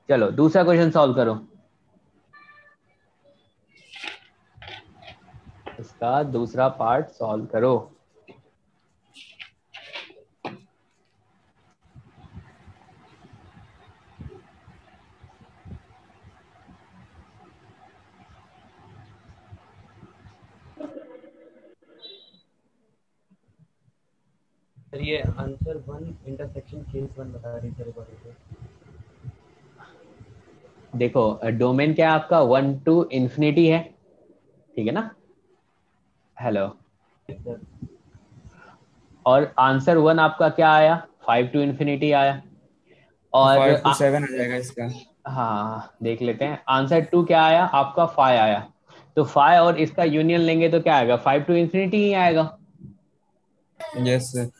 चलो दूसरा क्वेश्चन सॉल्व करो। इसका दूसरा पार्ट सॉल्व करो। सर ये आंसर 1 इंटरसेक्शन केस 1 बता रही सर अकॉर्डिंग टू। देखो डोमेन क्या है आपका, 1 टू इन्फिनिटी है, ठीक है ना? हेलो। और आंसर 1 आपका क्या आया, 5 टू इन्फिनिटी आया। और 5 to 7 आ जाएगा इसका। हाँ देख लेते हैं, आंसर 2 क्या आया आपका, 5 आया। तो 5 और इसका यूनियन लेंगे तो क्या आएगा, 5 टू इन्फिनिटी ही आएगा। Yes sir.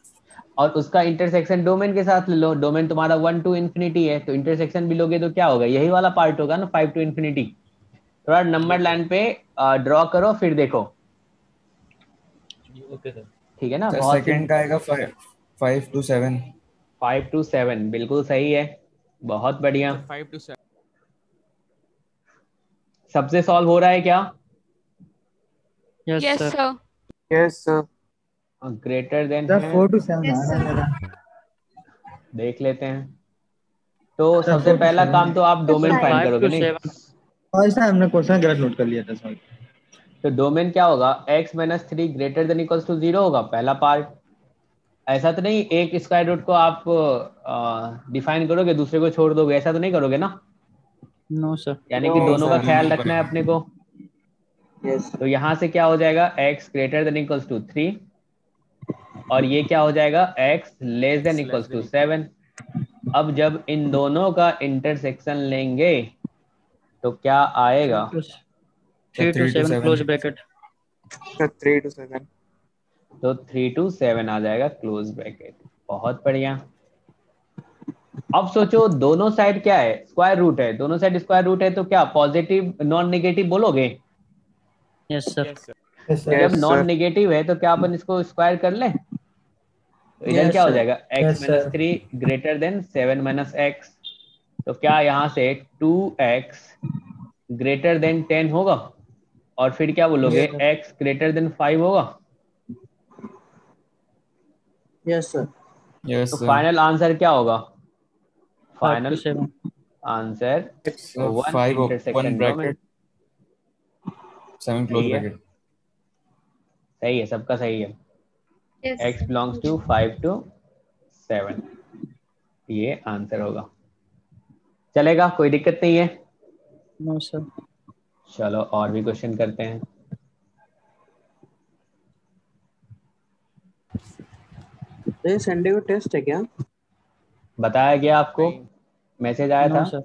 और उसका इंटरसेक्शन डोमेन के साथ ले लो। डोमेन तुम्हारा 1 to infinity है, तो इंटरसेक्शन भी लोगे तो क्या होगा, यही वाला पार्ट होगा ना, 5 to infinity। थोड़ा नंबर लाइन पे ड्रॉ करो फिर देखो। Okay sir. ठीक है ना, सर बहुत सेकंड का आएगा 5 to 7। 5 to 7 बिल्कुल सही है, बहुत बढ़िया। 5 to 7। सबसे सॉल्व हो रहा है क्या? Yes yes sir. Sir. Yes sir. Greater than sir है, 4 to 7 Yes, आ रहा है sir. मेरा। देख लेते हैं। तो सर सबसे 4 to पहला 7 काम तो आप डोमेन Five. फाइंड 5 करोगे to नहीं? 7। और सर हमने क्वेश्चन गलत नोट कर लिया था सॉरी। तो डोमेन क्या होगा, x - 3 greater than equals to 0 होगा पहला पार्ट। ऐसा तो नहीं एक स्क्वायर रूट को आप डिफाइन करोगे दूसरे को छोड़ दोगे, ऐसा तो नहीं करोगे ना? No sir. यानी कि दोनों का ख्याल रखना है अपने को। यस। तो यहाँ से क्या हो जाएगा, x greater than equals to 3, और ये क्या हो जाएगा, x less than equals to 7। अब जब इन दोनों का इंटरसेक्शन लेंगे तो क्या आएगा? 3 to 7 close bracket. Sir 3 to 7। तो 3 to 7 आ जाएगा क्लोज ब्रैकेट। बहुत बढ़िया। अब सोचो दोनों साइड क्या है, स्क्वायर रूट है, दोनों साइड स्क्वायर रूट है, तो क्या पॉजिटिव नॉन नेगेटिव बोलोगे? Yes sir. तो जब नॉन नेगेटिव है तो क्या अपन इसको स्क्वायर कर लें? तो इधर क्या हो जाएगा, x - 3 ग्रेटर देन 7 - x। तो क्या यहाँ से 2x ग्रेटर देन 10 होगा, और फिर क्या बोलोगे, x ग्रेटर देन 5 होगा। Yes sir. तो फाइनल आंसर क्या होगा? 5 to final 7। Answer 1 5 intersection open domain. bracket 7 close सही है, bracket। सही है, सबका सही है। Yes. x belongs to 5 to 7, ये आंसर होगा। चलेगा, कोई दिक्कत नहीं है। No sir. चलो और भी क्वेश्चन करते हैं। ये संडे को टेस्ट है क्या? बताया गया आपको, मैसेज आया था? No sir.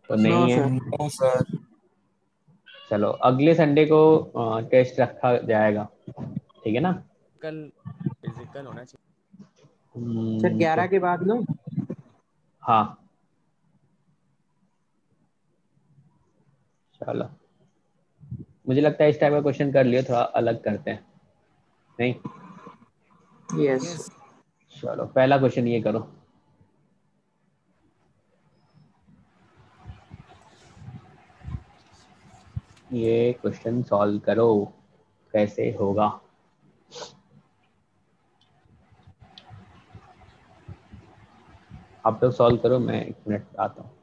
तो नहीं है। No sir. चलो अगले संडे को टेस्ट रखा जाएगा, ठीक है ना? कल फिजिकल होना चाहिए सर 11 के बाद ना? हाँ चलो, मुझे लगता है इस टाइप का क्वेश्चन कर लियो, थोड़ा अलग करते हैं, नहीं? यस। चलो पहला क्वेश्चन ये करो। ये क्वेश्चन सॉल्व करो, कैसे होगा? आप लोग सॉल्व करो, मैं 1 मिनट आता हूँ।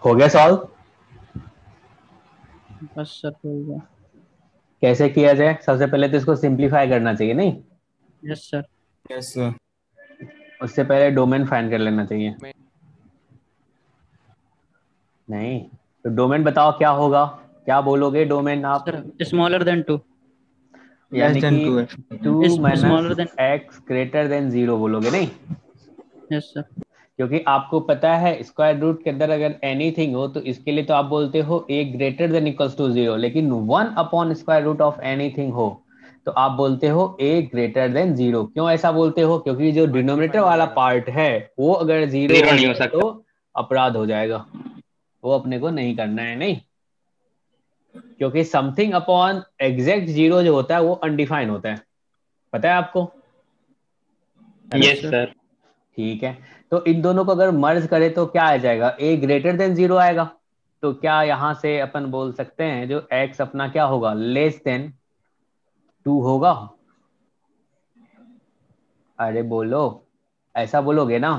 हो गया सॉल्व? बस सर हो गया। कैसे किया जाए? सबसे पहले तो इसको सिंप्लीफाई करना चाहिए, नहीं? Yes sir. Yes sir. उससे पहले डोमेन फाइंड कर लेना चाहिए। नहीं, तो डोमेन बताओ क्या होगा, क्या बोलोगे डोमेन आप? Sir smaller than 2। यानी than कि 2 है। 2 smaller minus than. X greater than 0 बोलोगे नहीं? Yes sir. क्योंकि आपको पता है स्क्वायर रूट के अंदर अगर एनीथिंग हो तो इसके लिए तो आप बोलते हो a greater than equals to 0, लेकिन 1 upon square root of anything हो तो आप बोलते हो ए ग्रेटर देन 0। क्यों ऐसा बोलते हो? क्योंकि जो डिनोमिनेटर वाला पार्ट है वो अगर 0 हो नहीं हो गया तो अपराध हो जाएगा, वो अपने को नहीं करना है। नहीं, क्योंकि समथिंग अपॉन एग्जैक्ट 0 जो होता है वो अनडिफाइन होता है, पता है आपको? Yes sir. ठीक है, तो इन दोनों को अगर मर्ज करें तो क्या आ जाएगा? ए ग्रेटर देन 0 आएगा। तो क्या यहां से अपन बोल सकते हैं जो x अपना क्या होगा? लेस देन 2 होगा? अरे बोलो, ऐसा बोलोगे ना?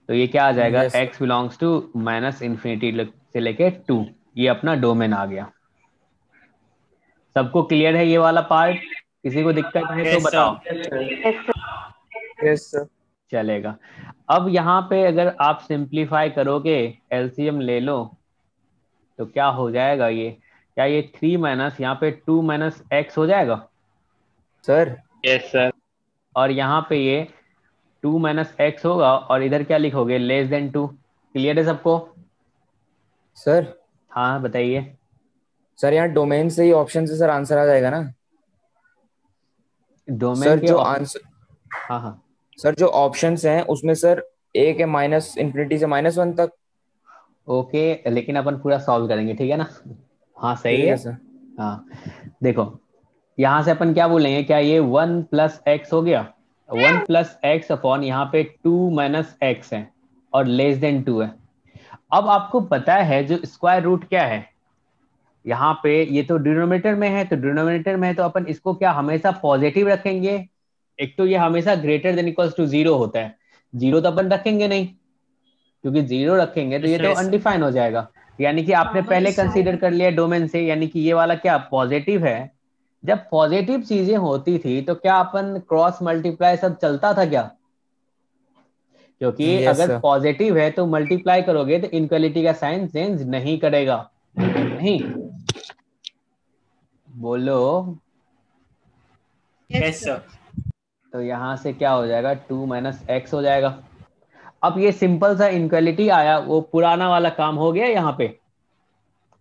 तो ये क्या आ जाएगा? Yes x belongs to minus infinity से लेके 2, ये अपना डोमेन आ गया। सबको क्लियर है ये वाला पार्ट? किसी को दिक्कत है तो Yes, sir. बताओ। Yes sir. चलेगा। अब यहाँ पे अगर आप सिंप्लीफाई करोगे, एलसीएम ले लो, तो क्या हो जाएगा? ये क्या ये 3 माइनस यहाँ पे 2 माइनस एक्स हो जाएगा? सर। Yes sir. और यहाँ पे ये 2 माइनस एक्स होगा और इधर क्या लिखोगे? Less than 2। क्लियर है सबको? सर। हाँ बताइए। सर यहाँ डोमेन से ही ऑप्शन से सर आंसर आ जाएगा ना? डोमेन सर के जो आंसर, हाँ हाँ सर जो ऑप्शंस हैं उसमें सर ए के माइनस इन्फिनिटी से -1 तक। ओके, लेकिन अपन पूरा सॉल्व करेंगे, ठीक है ना? हाँ सही ठीक है। है सर। हाँ देखो, यहाँ से अपन क्या बोलेंगे? क्या ये 1 प्लस एक्स हो गया? 1 प्लस एक्स अपॉन यहाँ पे 2 माइनस एक्स है और लेस देन 2 है। अब आपको पता है जो स्क्वायर रूट क्या है, यहाँ पे ये तो डिनोमिनेटर में है, तो डिनोमिनेटर में है तो अपन इसको क्या हमेशा पॉजिटिव रखेंगे? एक तो ये हमेशा ग्रेटर देन इक्वल्स टू 0 होता है, 0 तो अपन रखेंगे नहीं, क्योंकि 0 रखेंगे तो ये तो अनडिफाइन हो जाएगा। यानी कि आपने पहले कंसीडर कर लिया डोमेन से, यानी कि ये वाला क्या पॉजिटिव है। जब पॉजिटिव चीजें होती थी तो क्या अपन क्रॉस मल्टीप्लाई सब चलता था क्या? क्योंकि यस अगर सर। पॉजिटिव है तो मल्टीप्लाई करोगे तो इनक्वालिटी का साइन चेंज नहीं करेगा। नहीं बोलो। Yes, sir. तो यहां से क्या हो जाएगा? 2 माइनस एक्स हो जाएगा। अब ये सिंपल सा इनक्वालिटी आया, वो पुराना वाला काम हो गया यहाँ पे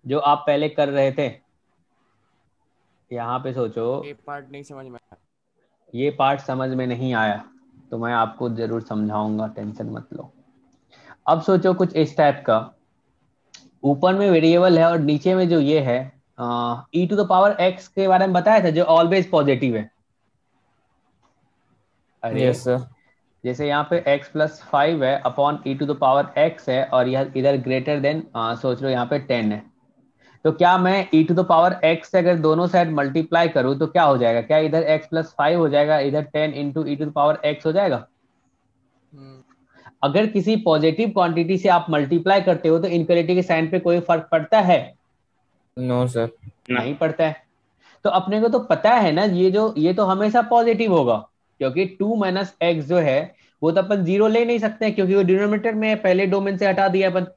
जो आप पहले कर रहे थे। यहाँ पे सोचो, ये पार्ट नहीं समझ में आया। ये पार्ट समझ में नहीं आया तो मैं आपको जरूर समझाऊंगा, टेंशन मत लो। अब सोचो कुछ इस टाइप का, ऊपर में वेरिएबल है और नीचे में जो ये है e to the power x के बारे में बताया था जो ऑलवेज पॉजिटिव है। अरे यस सर। जैसे यहाँ पे x प्लस 5 है upon e to the power x है और यह इधर ग्रेटर देन सोच लो यहाँ पे 10 है। तो क्या मैं e to the power x से अगर दोनों साइड मल्टीप्लाई करूँ तो क्या हो जाएगा? क्या इधर x प्लस 5 हो जाएगा, इधर 10 into e to the power x हो जाएगा? अगर किसी पॉजिटिव क्वांटिटी से आप मल्टीप्लाई करते हो तो इनक्वालिटी के साइन पे कोई फर्क पड़ता है? No sir. नहीं पड़ता है। तो अपने को तो पता है ना ये तो हमेशा पॉजिटिव होगा, क्योंकि 2 माइनस एक्स जो है वो तो अपन 0 ले नहीं सकते हैं क्योंकि वो डिनोमिनेटर में है, पहले डोमेन से हटा दिया अपन।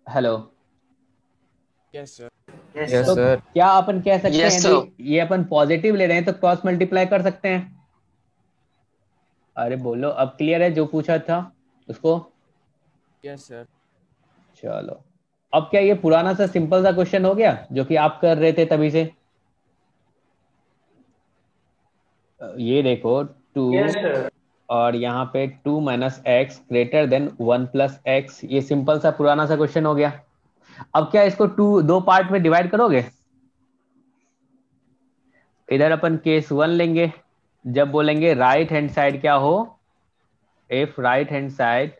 हेलो। Yes sir. यस तो सर। क्या अपन कह सकते Yes, हैं sir. ये अपन पॉजिटिव ले रहे हैं तो क्रॉस मल्टीप्लाई कर सकते हैं? अरे बोलो, अब क्लियर है जो पूछा था उसको? Yes sir. चलो, अब क्या ये पुराना सा सिंपल सा क्वेश्चन हो गया जो कि आप कर रहे थे तभी से? ये देखो 2 और यहाँ पे 2 minus x greater than 1 plus x, ये सिंपल सा पुराना सा क्वेश्चन हो गया। अब क्या इसको दो पार्ट में डिवाइड करोगे? इधर अपन केस 1 लेंगे, जब बोलेंगे राइट हैंड साइड क्या हो, if right hand side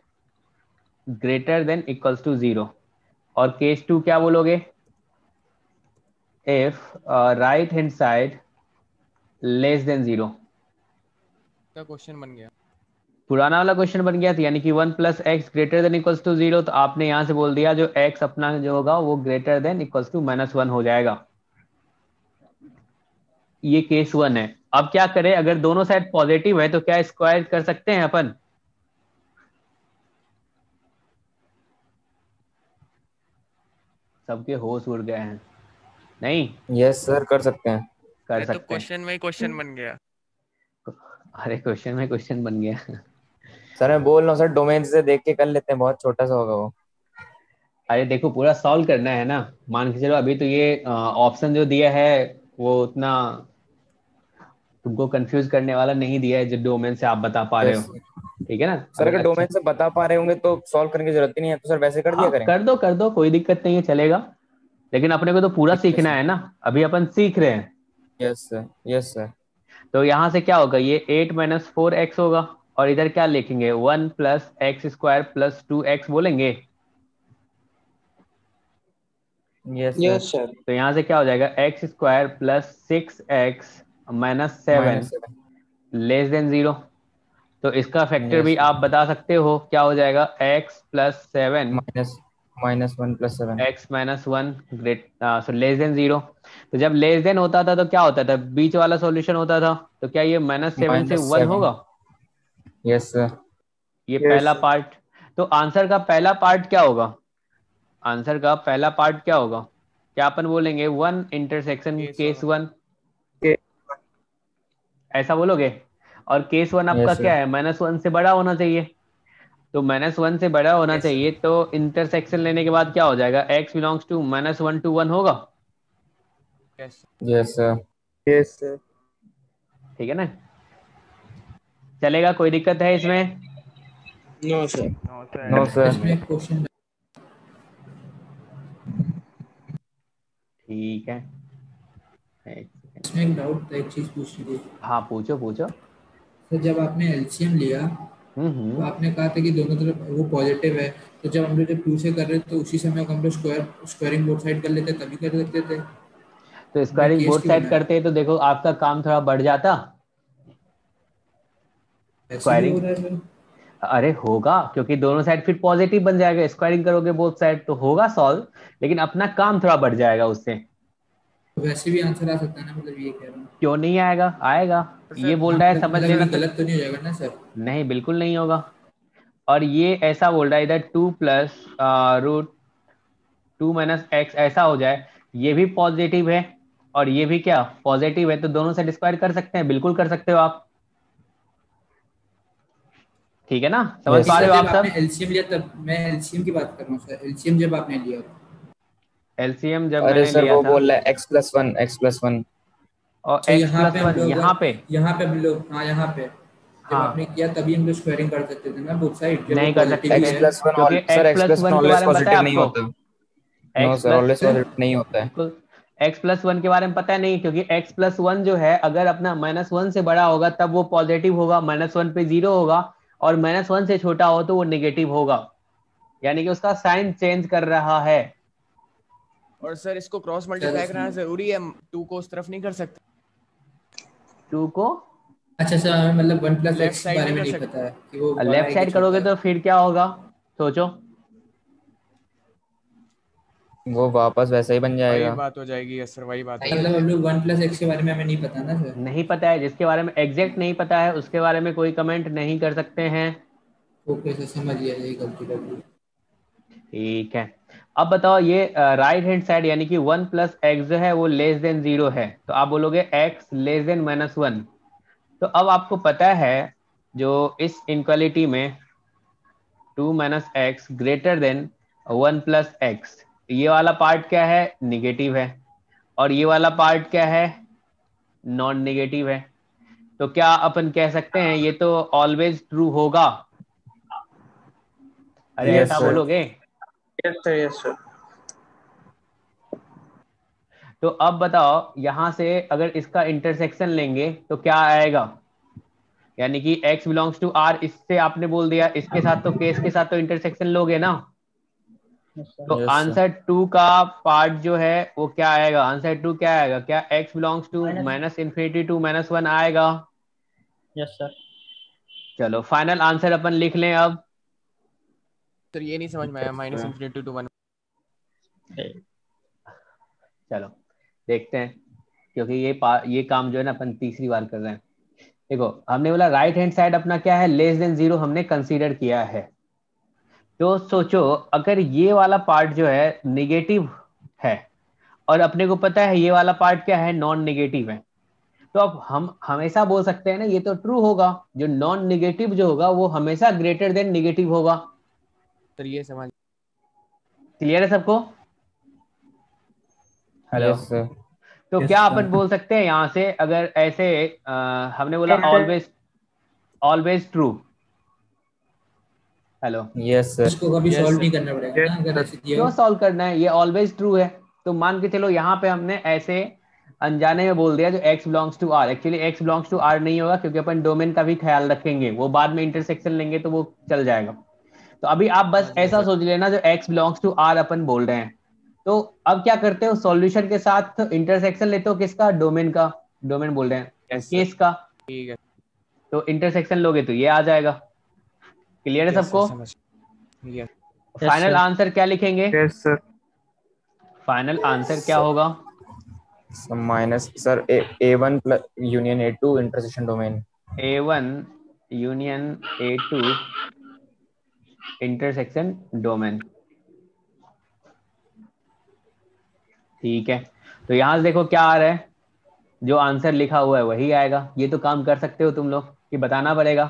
greater than equals to 0, और केस 2 क्या बोलोगे? If right hand side less than 0। का क्वेश्चन बन गया, पुराना वाला क्वेश्चन बन गया था, यानी कि 1 plus x greater than equals to 0, तो आपने यहां से बोल दिया जो x अपना जो होगा वो ग्रेटर देन इक्वल्स टू -1 हो जाएगा। ये केस 1 है। अब क्या करें? अगर दोनों साइड पॉजिटिव है तो क्या स्क्वायर कर सकते हैं अपन? सबके होश उड़ गए हैं। नहीं यस सर, कर सकते हैं। कर तो सकते हैं। क्वेश्चन में ही क्वेश्चन बन गया। अरे क्वेश्चन में क्वेश्चन बन गया। सर मैं बोल रहा हूँ सर, डोमेन से देख के कर लेते हैं, बहुत छोटा सा होगा वो। अरे देखो पूरा सॉल्व करना है ना, मान के चलो अभी तो ये ऑप्शन जो दिया है वो उतना तुमको कंफ्यूज करने वाला नहीं दिया है जो डोमेन से आप बता पा रहे यस हो। ठीक है ना? सर, अगर अच्छा डोमेन से बता पा रहे होंगे तो सॉल्व करने की जरूरत ही नहीं है, तो सर वैसे कर दिया हाँ करें। कर दो कोई दिक्कत नहीं है, चलेगा। लेकिन अपने को तो पूरा ठीक है सीखना सर। है ना, अभी अपन सीख रहे हैं। Yes sir, yes sir. तो यहाँ से क्या होगा, ये 8 - 4x होगा, और इधर क्या लिखेंगे, 1 + x² + 2x बोलेंगे। Yes sir. Yes sir. तो यहाँ से क्या हो जाएगा, x² + 6x - 7 -7। <0 तो इसका फैक्टर भी यस आप बता सकते हो, क्या हो जाएगा, x + 7 -1 + 7। x - 1 <0। तो जब लेस देन होता था तो क्या होता था, बीच वाला सॉल्यूशन होता था, तो क्या ये -7 से 1 -7। होगा? Yes sir. ये यस पहला सर। पार्ट। तो आंसर का पहला पार्ट क्या होगा, आंसर का पहला पार्ट क्या होगा, क्या अपन बोलेंगे, 1 * केस 1 ऐसा बोलोगे। और केस 1 आपका यस क्या सर। है, -1 से बड़ा होना चाहिए। तो -1 से बड़ा होना यस चाहिए, तो इंटरसेक्शन लेने के बाद क्या हो जाएगा, x बिलोंग्स टू -1 to 1 होगा। Yes yes sir. Yes sir. ठीक है ना, चलेगा, कोई दिक्कत है इसमें? No sir. No sir. No sir. इसमें क्वेश्चन ठीक है, एक सेकंड। इसमें एक डाउट था, एक चीज पूछनी थी। हाँ पूछो पूछो। तो जब आपने एलसीएम लिया तो हम्म। आपने कहा था कि दोनों तरफ वो पॉजिटिव है, तो जब हम लोग जब 2 से कर रहे थे तो उसी समय हम लोग स्क्वायरिंग बोथ साइड कर लेते, तभी कर सकते थे। तो हमने स्क्वायरिंग केस बोथ क्यों साइड बनाया? करते तो देखो आपका काम थोड़ा बढ़ जाता। ऐसे भी हो स्क्वायरिंग, रहा है सर। अरे होगा, क्योंकि दोनों साइड फिर पॉजिटिव बन जाएगा, स्क्वायरिंग करोगे बोथ साइड तो होगा सॉल्व, लेकिन अपना काम थोड़ा बढ़ जाएगा उससे। तो वैसे भी आंसर आ सकता है ना, मतलब ये कह रहा हूँ। क्यों नहीं आएगा, आएगा। तो ये सर बोल हाँ रहा है, मतलब समझ मतलब लेना ये गलत तो नहीं हो जाएगा ना सर? नहीं बिल्कुल नहीं होगा। और ये ऐसा बोल रहा है इधर 2 + √2 - x ऐसा हो जाए, ये भी पॉजिटिव है और ये भी क्या पॉजिटिव है, तो दोनों साइड स्क्वायर कर सकते हैं, बिल्कुल कर सकते हो आप। ठीक है ना, समझ यस पा नहीं रहे सर, हो जब आप आपने सब? एलसीएम लिया तब, मैं एलसीएम की बात कर रहा हूँ सर, एलसीएम जब आपने लिया। एलसीएम जब अरे मैंने सर लिया वो था, बोल रहा है x+1, x+1। और अच्छा x यहाँ पे + हम 1 लोग, यहाँ पे, यहाँ पे हम लोग, हाँ यहाँ पे जब आपने हाँ किया तभी हम लोग स्क्वायरिंग कर सकते थे ना बोथ साइड, जब वो नहीं कर सकते पॉजिटिव ही थे, है। x+1 क्योंकि सर, x + x+1 1 के ऑलवेज बारे में पता है पॉजिटिव नहीं आपको, होता। नो x सर, ऑलवेज फिर पॉजिटिव नहीं होता है। बिल्कुल x + 1 के बारे में पता नहीं, क्योंकि x + 1 जो है अगर अपना -1 से बड़ा होगा तब वो पॉजिटिव होगा, -1 पे 0 होगा, और -1 से छोटा हो तो वो नेगेटिव होगा, यानी कि उसका साइन चेंज कर रहा है। और सर इसको क्रॉस सर मल्टीप्लाई कराना उसमें जरूरी है, 2 को उस तरफ नहीं कर सकते, 2 को अच्छा सर, हमें मतलब 1 + लेफ्ट x के साइड बारे नहीं में कर नहीं सकते। पता है कि वो बड़ा लेफ्ट है कि साइड छोटा करोगे है। तो फिर क्या होगा, सोचो। वो वापस वैसा ही बन वही जाएगा। बात हो जाएगी, यस सर वही बात हो मतलब जाएगी। हम लोग 1 + x के बारे में हमें नहीं पता ना सर। नहीं पता है, जिसके बारे में एग्जैक्ट नहीं पता है उसके बारे में कोई कमेंट नहीं कर सकते हैं। ओके सर, समझ गया, यही गलती कर दी। ठीक है, अब बताओ ये राइट हैंड साइड यानी कि 1 + x जो है वो <0 है, तो आप बोलोगे x <-1। तो अब आपको पता है जो इस इनक्वालिटी में 2 - x > 1 + x, ये वाला पार्ट क्या है, निगेटिव है, और ये वाला पार्ट क्या है, नॉन निगेटिव है। तो क्या अपन कह सकते हैं ये तो ऑलवेज ट्रू होगा? अरे यस ऐसा सर। बोलोगे? Yes sir. Yes sir. तो अब बताओ यहां से अगर इसका इंटरसेक्शन लेंगे तो क्या आएगा, यानी कि x बिलोंग्स टू r, इससे आपने बोल दिया, इसके साथ तो केस के साथ तो इंटरसेक्शन लोगे ना। तो यस सर। आंसर 2 का पार्ट जो है वो क्या आएगा, आंसर 2 क्या आएगा, क्या x बिलोंग्स टू -∞ to -1 आएगा? Yes sir. चलो फाइनल आंसर अपन लिख लें अब। सर ये नहीं समझ में आया, -∞ to 1। चलो देखते हैं, क्योंकि ये काम जो है ना अपन तीसरी बार कर रहे हैं। देखो हमने बोला राइट हैंड साइड अपना क्या है, <0 हमने कंसीडर किया है। तो सोचो अगर ये वाला पार्ट जो है निगेटिव है, और अपने को पता है ये वाला पार्ट क्या है, नॉन नेगेटिव है। तो अब हम हमेशा बोल सकते हैं ना ये तो ट्रू होगा, जो नॉन नेगेटिव जो होगा वो हमेशा ग्रेटर देन नेगेटिव होगा। सर ये समझ क्लियर है सबको? हेलो। Yes sir. तो Yes, क्या sir. अपन बोल सकते हैं यहाँ से, अगर ऐसे हमने बोला always always true. Hello. Yes sir. इसको कभी Yes, सॉल्व sir. नहीं करना पड़ेगा ना अगर ऐसे दिया क्यों हो। सॉल्व करना है, ये ऑलवेज ट्रू है। तो मान के चलो यहाँ पे हमने ऐसे अनजाने में बोल दिया जो x belongs to r, actually x belongs to r नहीं होगा, क्योंकि अपन डोमेन का भी ख्याल रखेंगे, वो बाद में इंटरसेक्शन लेंगे तो वो चल जाएगा। तो अभी आप बस ऐसा सोच लेना जो x बिलोंग्स टू r अपन बोल रहे हैं। तो अब क्या करते हो, सॉल्यूशन के साथ इंटरसेक्शन लेते हो, किसका, डोमेन का, डोमेन बोल रहे हैं, Yes, sir. केस का। ठीक है। तो इंटरसेक्शन लोगे तो ये आ जाएगा। क्लियर है Yes, sir, सबको? समझ गया। फाइनल आंसर क्या लिखेंगे? Yes sir. फाइनल आंसर क्या होगा? Minus sir A1 plus union A2 intersection domain. A1 union A2 intersection domain. ठीक है, तो यहां से देखो क्या आ रहा है, जो आंसर लिखा हुआ है वही आएगा। ये तो काम कर सकते हो तुम लोग कि बताना पड़ेगा?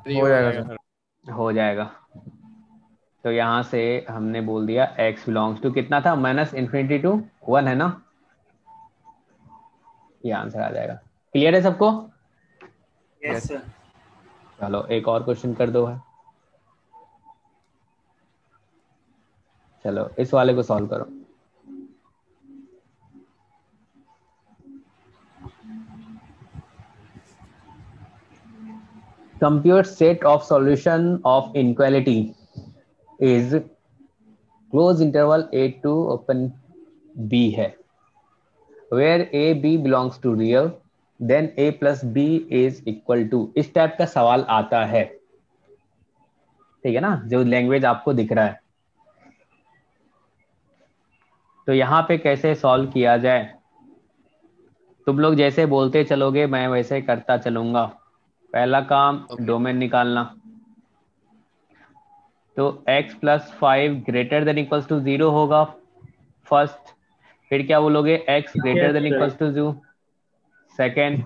हो जाएगा सर। हो जाएगा। तो यहाँ से हमने बोल दिया x बिलोंग्स टू कितना था, -∞ टू 1 है ना, ये आंसर आ जाएगा। क्लियर है सबको? Yes sir. चलो एक और क्वेश्चन कर दो है। चलो इस वाले को सॉल्व करो। Compute set of solution of inequality is close interval a to open b है, where a b belongs to real, then a plus b is equal to, इस टाइप का सवाल आता है। ठीक है ना, जो लैंग्वेज आपको दिख रहा है। तो यहाँ पे कैसे सॉल्व किया जाए, तुम लोग जैसे बोलते चलोगे मैं वैसे करता चलूंगा। पहला काम डोमेन निकालना। तो x plus 5 greater than equals to 0 होगा फर्स्ट, फिर क्या बोलोगे, x greater than equals to 0 second.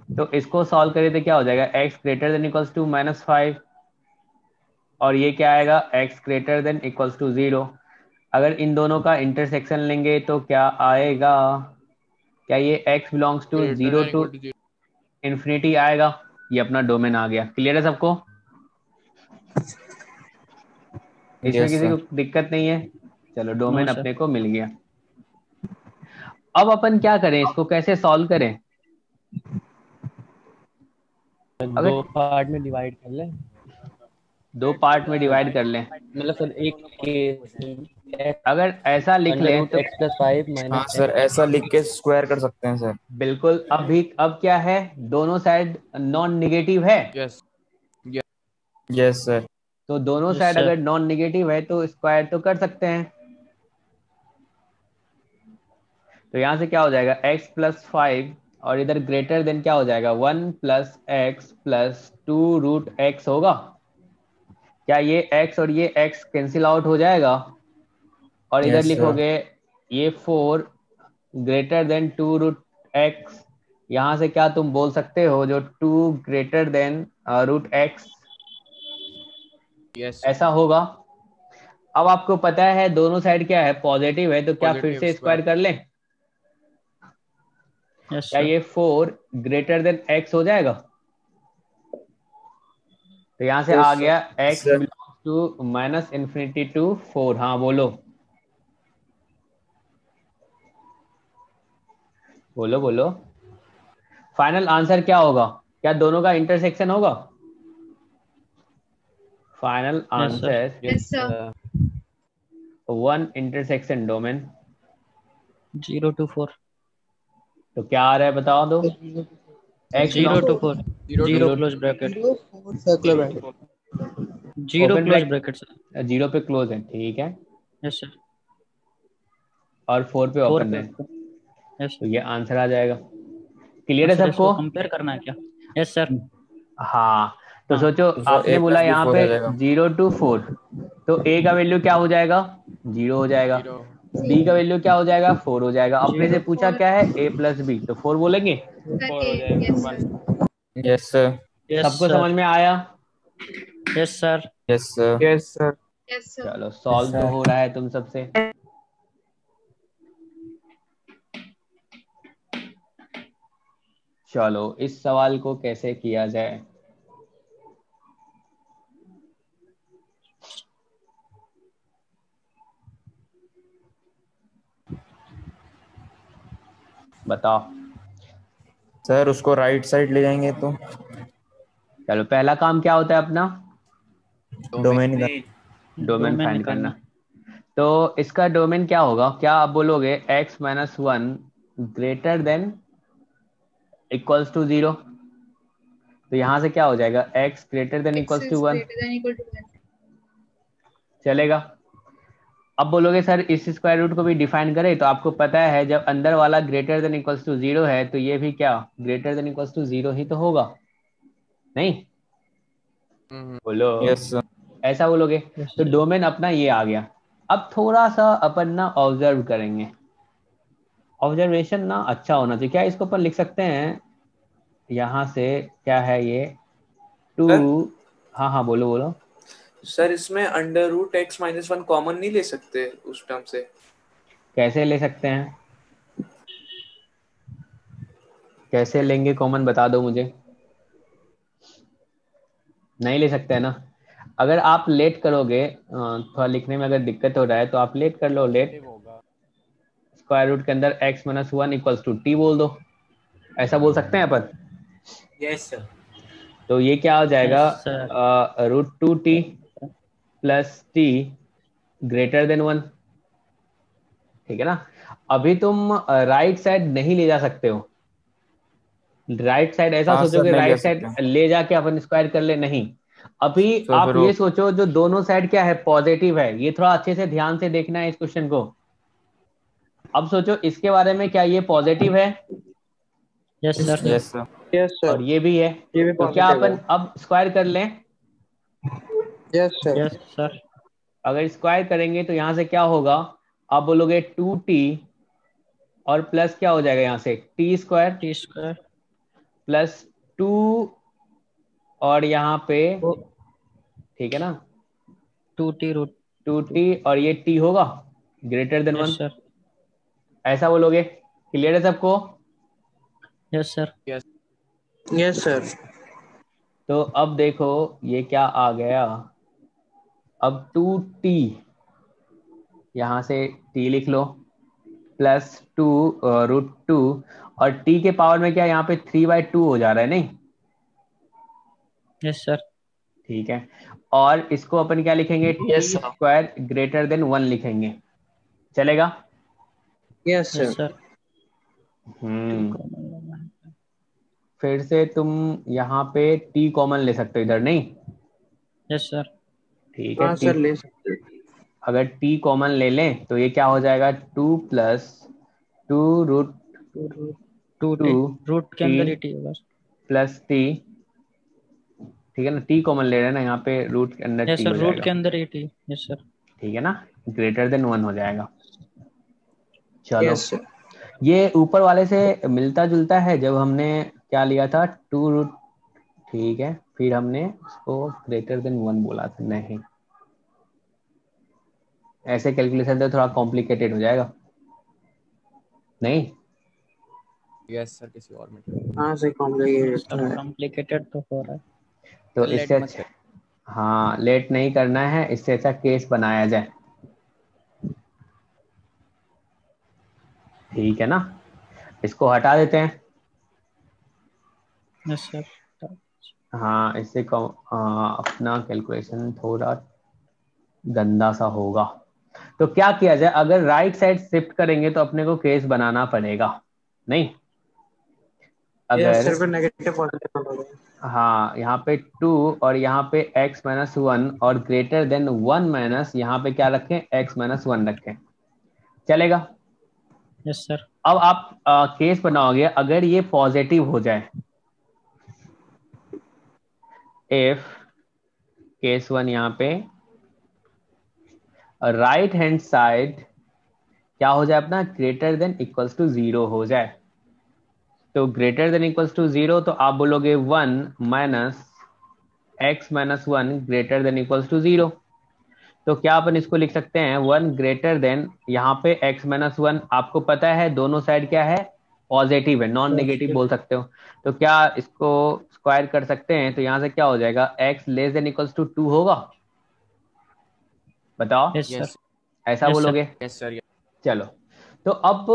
तो इसको सॉल्व करें तो क्या हो जाएगा, x greater than equals to -5, और ये क्या आएगा, x greater than equals to 0। अगर इन दोनों का इंटरसेक्शन लेंगे तो क्या आएगा, क्या ये x belongs to 0 to infinity आएगा। ये अपना डोमेन आ गया। क्लियर है सबको? इसमें किसी को दिक्कत नहीं है? चलो डोमेन अपने को मिल गया। अब अपन क्या करें, इसको कैसे सॉल्व करें? दो पार्ट में डिवाइड कर लें। दो पार्ट में डिवाइड कर लें, मतलब सर एक केस अगर ऐसा लिख लें तो x + 5 हाँ सर, ऐसा लिख के स्क्वायर कर सकते हैं सर। बिल्कुल। अब क्या है, दोनों साइड नॉन नेगेटिव है। Yes yes sir. तो दोनों साइड अगर नॉन नेगेटिव है तो स्क्वायर तो कर सकते हैं। तो यहां से क्या हो जाएगा, x प्लस 5, और इधर ग्रेटर देन क्या हो जाएगा, 1 + x + 2√x होगा। क्या ये x और ये x कैंसिल आउट हो जाएगा, और इधर लिखोगे ये 4 ग्रेटर देन 2√x। यहां से क्या तुम बोल सकते हो, जो 2 ग्रेटर देन √x, ऐसा होगा। अब आपको पता है दोनों साइड क्या है, पॉजिटिव है, तो क्या फिर से स्क्वायर कर लें? क्या ये 4 ग्रेटर देन x हो जाएगा? तो यहां से आ गया x बिलोंग्स टू -∞ टू 4। हाँ बोलो बोलो बोलो। फाइनल आंसर क्या होगा, क्या दोनों का इंटरसेक्शन होगा? Final answer 1 intersection domain 0 to 4। तो क्या आ रहा है बताओ दो। x 0 to 4 0 close bracket 0 close bracket sir. 0 पे क्लोज है, ठीक है। Yes sir. और 4 पे ओपन है, तो ये आंसर आ जाएगा। क्लियर है सबको? कंपेयर करना है क्या? Yes sir. हाँ, तो सोचो आपने बोला यहाँ पे 0 to 4, तो ए का वैल्यू क्या हो जाएगा, 0 हो जाएगा। बी का वैल्यू क्या हो जाएगा, 4 हो जाएगा। अपने से पूछा क्या है, a प्लस बी, तो 4 बोलेंगे। 4 हो जाएगा। Yes sir. सबको समझ में आया? Yes sir. Yes sir. Yes sir. चलो सॉल्व तो हो रहा है तुम सबसे। चलो इस सवाल को कैसे किया जाए। बताओ सर उसको राइट साइड ले जाएंगे तो चलो पहला काम क्या होता है अपना, डोमेन डोमेन फाइंड करना। तो इसका डोमेन क्या होगा, क्या आप बोलोगे x minus 1 greater than equals to 0, तो यहां से क्या हो जाएगा, x greater than equals to 1 चलेगा। अब बोलोगे सर इस स्क्वायर रूट को भी डिफाइन करें, तो आपको पता है जब अंदर वाला ग्रेटर देन इक्वल्स टू 0 है तो ये भी क्या ग्रेटर देन इक्वल्स टू 0 ही तो होगा, नहीं? बोलो यस सर। ऐसा बोलोगे। तो डोमेन अपना ये आ गया। अब थोड़ा सा अपन ना ऑब्जर्व करेंगे, ऑब्जर्वेशन ना अच्छा होना चाहिए। क्या इसको अपन लिख सकते हैं यहाँ से, क्या है ये 2, हाँ हाँ बोलो बोलो। सर इसमें under root x minus 1 common नहीं ले सकते उस टर्म से? कैसे ले सकते हैं, कैसे लेंगे कॉमन, बता दो मुझे। नहीं ले सकते हैं ना। अगर आप लेट करोगे, थोड़ा लिखने में अगर दिक्कत हो रहा है तो आप लेट कर लो। लेट स्क्वायर रूट के अंदर x minus 1 equals to t बोल दो, ऐसा बोल सकते हैं अपन। Yes sir. तो ये क्या हो जाएगा, √2t plus T greater than 1, ठीक है ना। अभी तुम राइट साइड नहीं ले जा सकते हो। राइट साइड ऐसा हाँ सोचो सर, कि नहीं ले राइट सकते। साइड ले जाके अपन स्क्वायर कर ले, नहीं। अभी तो आप फिर ये वो सोचो जो दोनों साइड क्या है, पॉजिटिव है। ये थोड़ा अच्छे से ध्यान से देखना है इस क्वेश्चन को। अब सोचो इसके बारे में, क्या ये पॉजिटिव है? Yes sir. Yes sir. Yes sir. और ये भी है, ये भी तो क्या पॉजिटिव है। अपन अब स्क्वायर कर लें? Yes sir. Yes sir. अगर स्क्वायर करेंगे तो यहाँ से क्या होगा, आप बोलोगे 2t और प्लस क्या हो जाएगा यहाँ से T square T square plus 2 और यहाँ पे, ठीक है ना, 2t रूट 2t और ये t होगा ग्रेटर देन 1, यस सर। ऐसा बोलोगे। क्लियर है सबको? Yes sir. Yes sir. तो अब देखो ये क्या आ गया, अब 2t यहाँ से t लिख लो प्लस 2 √2 और t के पावर में क्या यहाँ पे 3/2 हो जा रहा है, नहीं? Yes sir. ठीक है। और इसको अपन क्या लिखेंगे, टी स्क्वायर ग्रेटर देन 1 लिखेंगे, चलेगा? Yes yes sir. सर। फिर से तुम यहाँ पे t कॉमन ले सकते हो इधर, नहीं? Yes sir. ठीक है। हाँ सर ले सकते हैं। अगर t कॉमन ले लें तो ये क्या हो जाएगा, 2 प्लस 2 टू रूट के अंदर ही टी होगा। प्लस t, ठीक है ना। t कॉमन ले रहे हैं ना यहाँ पे, रूट के अंदर यस t सर, हो रूट के जाएगा, अंदर ही टी। Yes sir. ठीक है ना, ग्रेटर देन 1 हो जाएगा। चलो यस सर। ये ऊपर वाले से मिलता जुलता है, जब हमने क्या लिया था 2 ठीक है, फिर हमने उसको ग्रेटर देन 1 बोला था, नहीं ऐसे कैलकुलेशन तो थोड़ा कॉम्प्लिकेटेड हो जाएगा, नहीं? यस सर, किसी और में हाँ सही कॉम्प्लिकेटेड तो हो रहा है। तो लेट इससे मत अच्छा, हाँ लेट नहीं करना है, इससे अच्छा केस बनाया जाए, ठीक है ना। इसको हटा देते हैं। Yes sir. हाँ इससे अपना कैलकुलेशन थोड़ा गंदा सा होगा। तो क्या किया जाए, अगर राइट साइड शिफ्ट करेंगे तो अपने को केस बनाना पड़ेगा, नहीं? यस अगर सर, फिर नेगेटिव पॉजिटिव होगा। हाँ यहाँ पे 2 और यहाँ पे x माइनस 1 और ग्रेटर देन 1 माइनस यहाँ पे क्या रखें, x माइनस 1 रखें, चलेगा? Yes sir. अब आप केस बनाओगे अगर ये पॉजिटिव हो जाए, इफ केस 1 यहाँ पे राइट हैंड साइड क्या हो जाए अपना, ग्रेटर देन इक्वल्स टू 0 हो जाए। तो ग्रेटर देन इक्वल्स टू 0 तो आप बोलोगे 1 minus x minus 1 greater than equals to 0। तो क्या अपन इसको लिख सकते हैं 1 ग्रेटर देन, यहाँ पे x माइनस 1 आपको पता है दोनों साइड क्या है, पॉजिटिव है, नॉन नेगेटिव बोल सकते हो। तो क्या इसको स्क्वायर कर सकते हैं, तो यहाँ से क्या हो जाएगा x less than equals to 2 होगा, बताओ। Yes sir. ऐसा बोलोगे? Yes sir. चलो, तो अब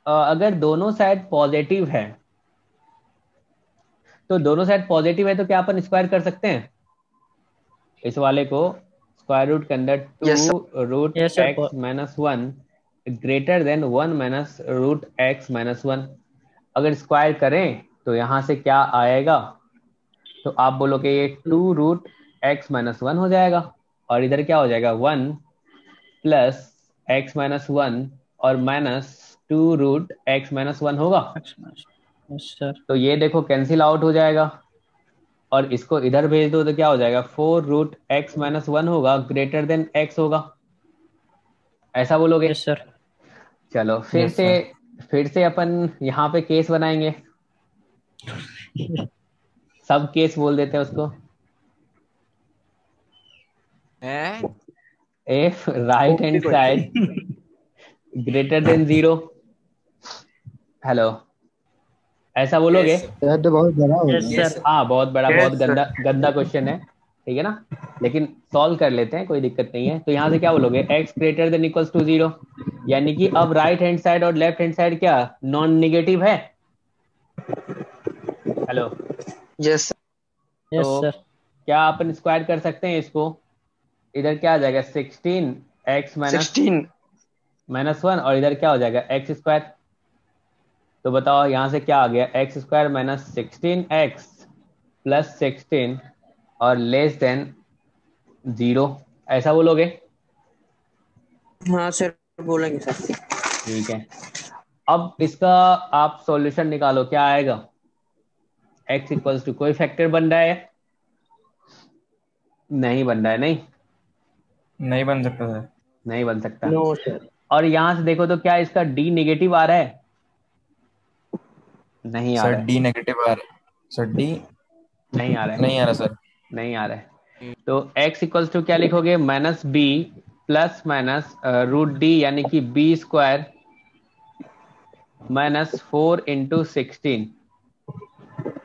अगर दोनों साइड पॉजिटिव है, तो दोनों साइड पॉजिटिव है तो क्या अपन स्क्वायर कर सकते हैं इस वाले को, स्क्वायर रूट के अंदर 2 root x minus 1 greater than 1 minus root x minus 1। अगर स्क्वायर करें तो यहाँ से क्या आएगा, तो आप बोलोगे ये 2 रूट एक्स माइनस 1 हो जाएगा, और इधर क्या हो जाएगा 1 प्लस एक्स माइनस 1 और माइनस 2 रूट एक्स माइनस 1 होगा। सर तो ये देखो कैंसिल आउट हो जाएगा, और इसको इधर भेज दो तो क्या हो जाएगा 4 रूट एक्स माइनस 1 होगा, ग्रेटर देन एक्स होगा। ऐसा बोलोगे? Yes sir. चलो फिर से अपन यहाँ पे केस बनाएंगे, सब केस बोल देते हैं उसको। If right hand side greater than 0, hello ऐसा बोलोगे? तो बहुत बड़ा हो गया। हाँ बहुत बड़ा, बहुत गंदा गंदा क्वेश्चन है, ठीक है ना, लेकिन सॉल्व कर लेते हैं, कोई दिक्कत नहीं है। तो यहाँ से क्या बोलोगे x greater than equals to 0, यानी कि अब राइट हैंड साइड और लेफ्ट हैंड साइड क्या नॉन नेगेटिव है। हेलो यस तो सर। क्या अपन स्क्वायर कर सकते हैं इसको, इधर क्या आ जाएगा 16 x माइनस 1 और इधर क्या हो जाएगा x स्क्वायर। तो बताओ यहाँ से क्या आ गया, x square minus 16x plus 16 और लेस देन 0, ऐसा बोलोगे? हाँ सर बोलेंगे सर। ठीक है, अब इसका आप सॉल्यूशन निकालो, क्या आएगा, x इक्वल्स टू कोई फैक्टर बन रहा है, नहीं बन रहा है, नहीं बन सकता सर, नहीं बन सकता। No sir. और यहाँ से देखो तो क्या इसका d नेगेटिव आ रहा है, नहीं आ सर रहा है, डी नेगेटिव आ रहा है, सर डी नहीं आ रहा है, नहीं आ रहा सर, नहीं आ रहा है। तो x इक्वल्स टू क्या लिखोगे, minus b plus minus root D, यानी कि b square minus 4 into 16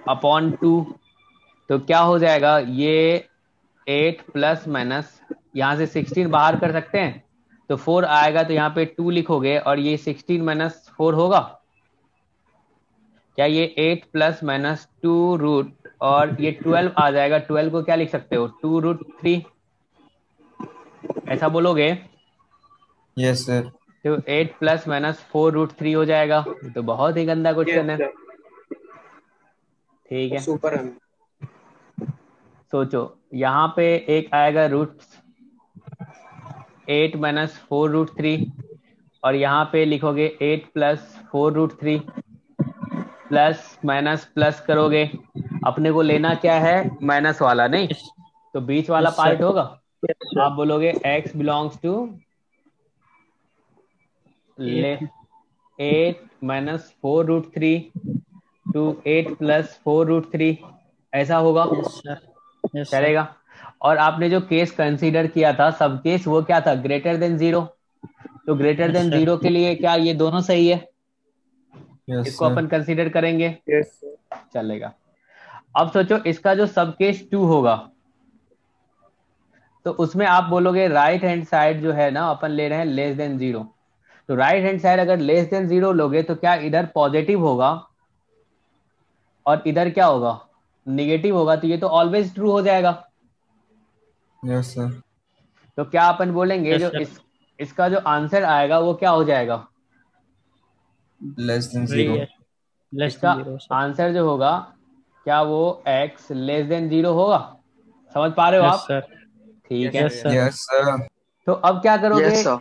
upon 2। तो क्या हो जाएगा ये 8 प्लस माइनस, यहाँ से 16 बाहर कर सकते हैं तो 4 आएगा, तो यहाँ पे 2 लिखोगे और ये 16 माइनस 4 होगा। क्या ये 8 प्लस माइनस 2 रूट और ये 12 आ जाएगा, 12 को क्या लिख सकते हो 2 रूट 3, ऐसा बोलोगे? Yes sir. तो 8 प्लस माइनस 4 रूट 3 हो जाएगा। तो बहुत ही गंदा क्वेश्चन है, ठीक है। सुपर है। सोचो यहाँ पे एक आएगा रूट 8 माइनस 4 रूट 3 और यहाँ पे लिखोगे 8 plus 4 root 3, plus minus plus करोगे, अपने को लेना क्या है माइनस वाला, नहीं तो बीच वाला पार्ट होगा। आप बोलोगे x belongs to 8 minus 4 root 3 to 8 plus 4 root 3, ऐसा होगा, चलेगा। और आपने जो केस कंसीडर किया था सब केस, वो क्या था, ग्रेटर देन 0। तो ग्रेटर देन 0 के लिए क्या ये दोनों सही है, इसको अपन कंसीडर करेंगे, चलेगा। अब सोचो इसका जो सब केस 2 होगा, तो उसमें आप बोलोगे राइट हैंड साइड जो है ना अपन ले रहे हैं लेस देन 0। तो राइट हैंड साइड अगर लेस देन 0 लोगे तो क्या इधर पॉजिटिव होगा और इधर क्या होगा निगेटिव होगा, तो ये तो ऑलवेज ट्रू हो जाएगा। Yes sir. तो क्या अपन बोलेंगे जो इसका जो आंसर आएगा वो क्या हो जाएगा, लेस देन 0। इसका आंसर जो होगा क्या वो x लेस देन 0 होगा, समझ पा रहे हो आप? ठीक है। Yes sir. तो अब क्या करोगे,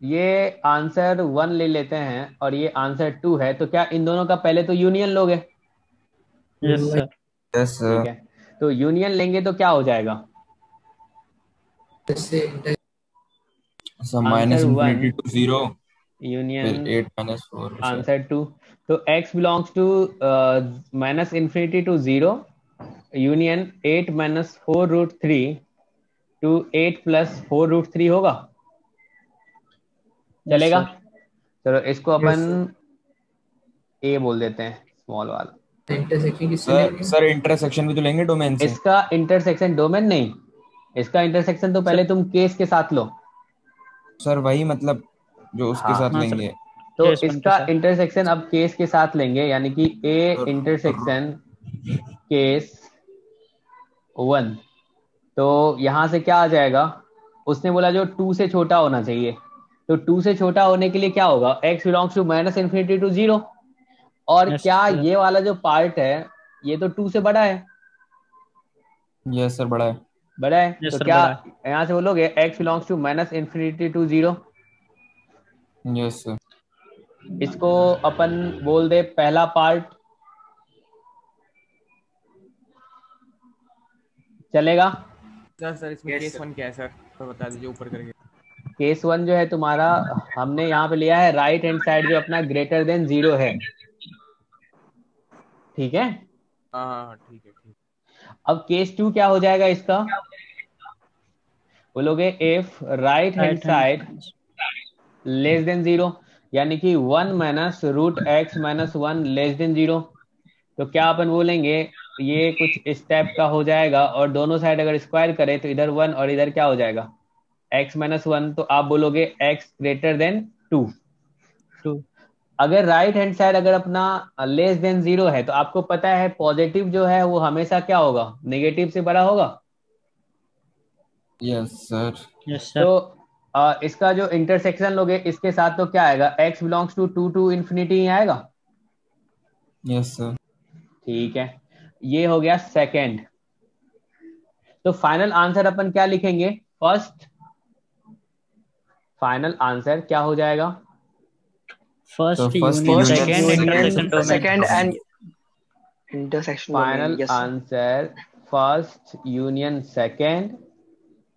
ये आंसर 1 ले लेते हैं और ये आंसर 2 है, तो क्या इन दोनों का पहले तो यूनियन लोगे? Yes sir. Yes sir. ठीक है, तो यूनियन लेंगे तो क्या हो जाएगा, sir minus answer infinity 1 to 0 union फिर 8 माइनस 4 सर। आंसर 2। तो x belongs to minus infinity to 0 union 8 minus 4 root 3 to 8 plus 4 root 3 होगा, चलेगा? चलो इसको अपन ए बोल देते हैं, स्मॉल वाला। इंटरसेक्शन किससे सर लेंगे? सर इंटरसेक्शन भी तो लेंगे डोमेन से। इसका इंटरसेक्शन डोमेन नहीं, इसका इंटरसेक्शन तो पहले तुम केस के साथ लो। सर वही मतलब जो उसके हाँ साथ लेंगे। तो केस वन के इसका साथ। इंटरसेक्शन अब केस के साथ लेंगे, यानी कि ए इंटरसेक्शन केस 1। तो यहां से क्या आ जाएगा, उसने बोला जो 2 से छोटा होना चाहिए, तो 2 से छोटा होने के लिए क्या होगा, x belongs to minus infinity to 0। और Yes, क्या sir. ये वाला जो पार्ट है ये तो 2 से बड़ा है, यस सर बड़ा है। बड़ा है। Yes, तो sir, क्या बड़ा है। यहां से बोलोगे x belongs to minus infinity to 0। Yes sir. इसको अपन बोल दे पहला पार्ट, चलेगा? सर इसमें केस 1 क्या है सर, तो बता दीजिए ऊपर करके। केस 1 जो है तुम्हारा, हमने यहाँ पे लिया है राइट हैंड साइड जो अपना ग्रेटर देन 0 है, ठीक है? हाँ ठीक है ठीक। अब केस 2 क्या हो जाएगा इसका, बोलोगे if right hand Right hand side less than 0, यानी कि 1 minus root x minus 1 less than 0। तो क्या अपन बोलेंगे, ये कुछ इस टाइप का हो जाएगा, और दोनों साइड अगर स्क्वायर करें तो इधर 1 और इधर क्या हो जाएगा, x माइनस 1। तो आप बोलोगे x ग्रेटर देन 2। अगर राइट हैंड साइड अगर अपना लेस देन 0 है, तो आपको पता है पॉजिटिव जो है वो हमेशा क्या होगा, नेगेटिव से बड़ा होगा। Yes sir. Yes, sir. तो इसका जो इंटरसेक्शन लोगे इसके साथ, तो क्या आएगा, x belongs to 2 to infinity ही आएगा। Yes sir. ठीक है, ये हो गया सेकंड। तो फाइनल आंसर अपन क्या लिखेंगे, फर्स्ट फाइनल आंसर क्या हो जाएगा, First first union, union, second intersection domain. Second and intersection final domain. Yes. Answer first union second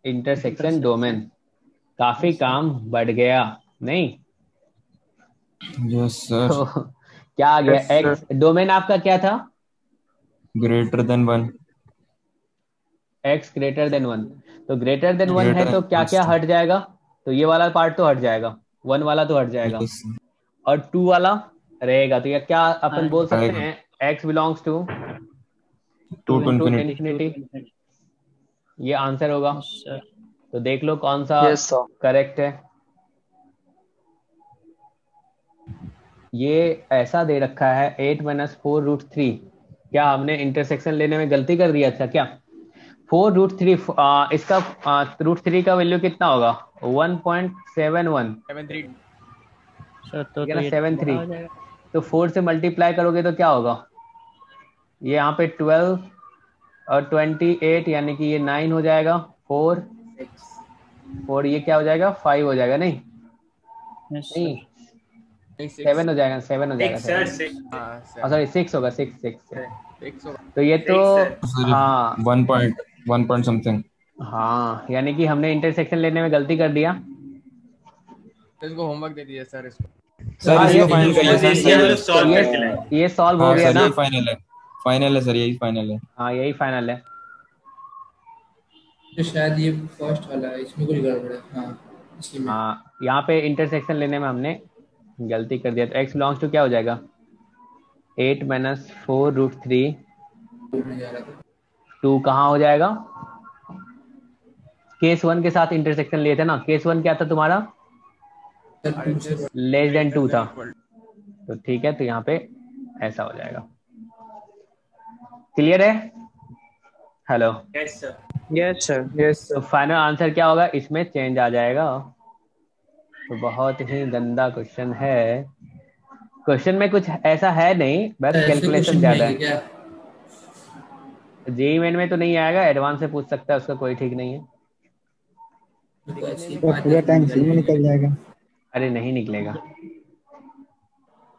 intersection domain. काफी काम बढ़ गया नहीं? Yes sir. तो क्या आ गया, एक्स डोमेन आपका क्या था, greater than 1। X greater than 1। तो ग्रेटर देन 1 है Greater तो than क्या क्या first. हट जाएगा, तो ये वाला पार्ट तो हट जाएगा, 1 वाला तो हट जाएगा, यस और 2 वाला रहेगा। तो ये क्या अपन बोल सकते रहेगा। हैं, x belongs to 2 to into infinity. Infinity, ये आंसर होगा। Yes, sir. तो देख लो कौन सा Yes, sir. करेक्ट है। ये ऐसा दे रखा है 8 माइनस 4 रूट 3, क्या हमने इंटरसेक्शन लेने में गलती कर दिया था क्या? 4 रूट 3 इसका रूट 3 का वैल्यू कितना होगा, 1.71, 73 Sir, तो ठीक है ना, ये 73। बड़ा हो जाएगा। तो 4 से मल्टीप्लाई करोगे तो क्या होगा, ये यहाँ पे 12 और 28, यानी कि ये 9 हो जाएगा, 4 ये क्या हो जाएगा, 5 हो जाएगा, नहीं Yes, नहीं नहीं 6 7 हो जाएगा, 7 हो जाएगा, सर 6 सॉरी 6 होगा, 6 6 तो ये तो Six, हाँ 1 point something. हाँ, यानी कि हमने इंटरसेक्शन लेने में गलती कर दिया। इसको होमवर्क दे दिया सर इसको। सर हाँ, इसी को ये- फाइनल करिए ये सर। मतलब solve करके लाएंगे। ये सॉल्व हो हाँ गया सर ना, यही फाइनल है। फाइनल है सर, यही फाइनल है। हाँ यही फाइनल है। तो शायद ये फर्स्ट वाला है, इसमें कुछ गड़बड़ है। हाँ इसी में। हाँ यहाँ पे इंटरसेक्शन लेने में हमने गलती कर दिया। तो x बिलोंग्स टू क्या हो जाएगा, 8 माइनस 4 रूट 3, में जा रहा था। 2 कहाँ हो जाएगा, केस 1 के साथ इंटरसेक्शन लिए थे ना, केस 1 क्या था तुम्हारा, सर 2 से लेस देन 2 था। तो ठीक है, तो यहाँ पे ऐसा हो जाएगा। क्लियर है? Hello, yes sir. Yes, sir. Yes, तो sir. फाइनल आंसर क्या होगा, इसमें चेंज आ जाएगा। तो बहुत ही गंदा क्वेश्चन है, क्वेश्चन में कुछ ऐसा है नहीं, बस ऐसे कैलकुलेशन क्वेश्चन ज्यादा नहीं है है। क्या? जेई मेन में तो नहीं आएगा, एडवांस से पूछ सकता है, उसका कोई ठीक नहीं है। तो ऐसे ही तो 5 पूरा टाइम सी में निकल जाएगा। अरे नहीं निकलेगा,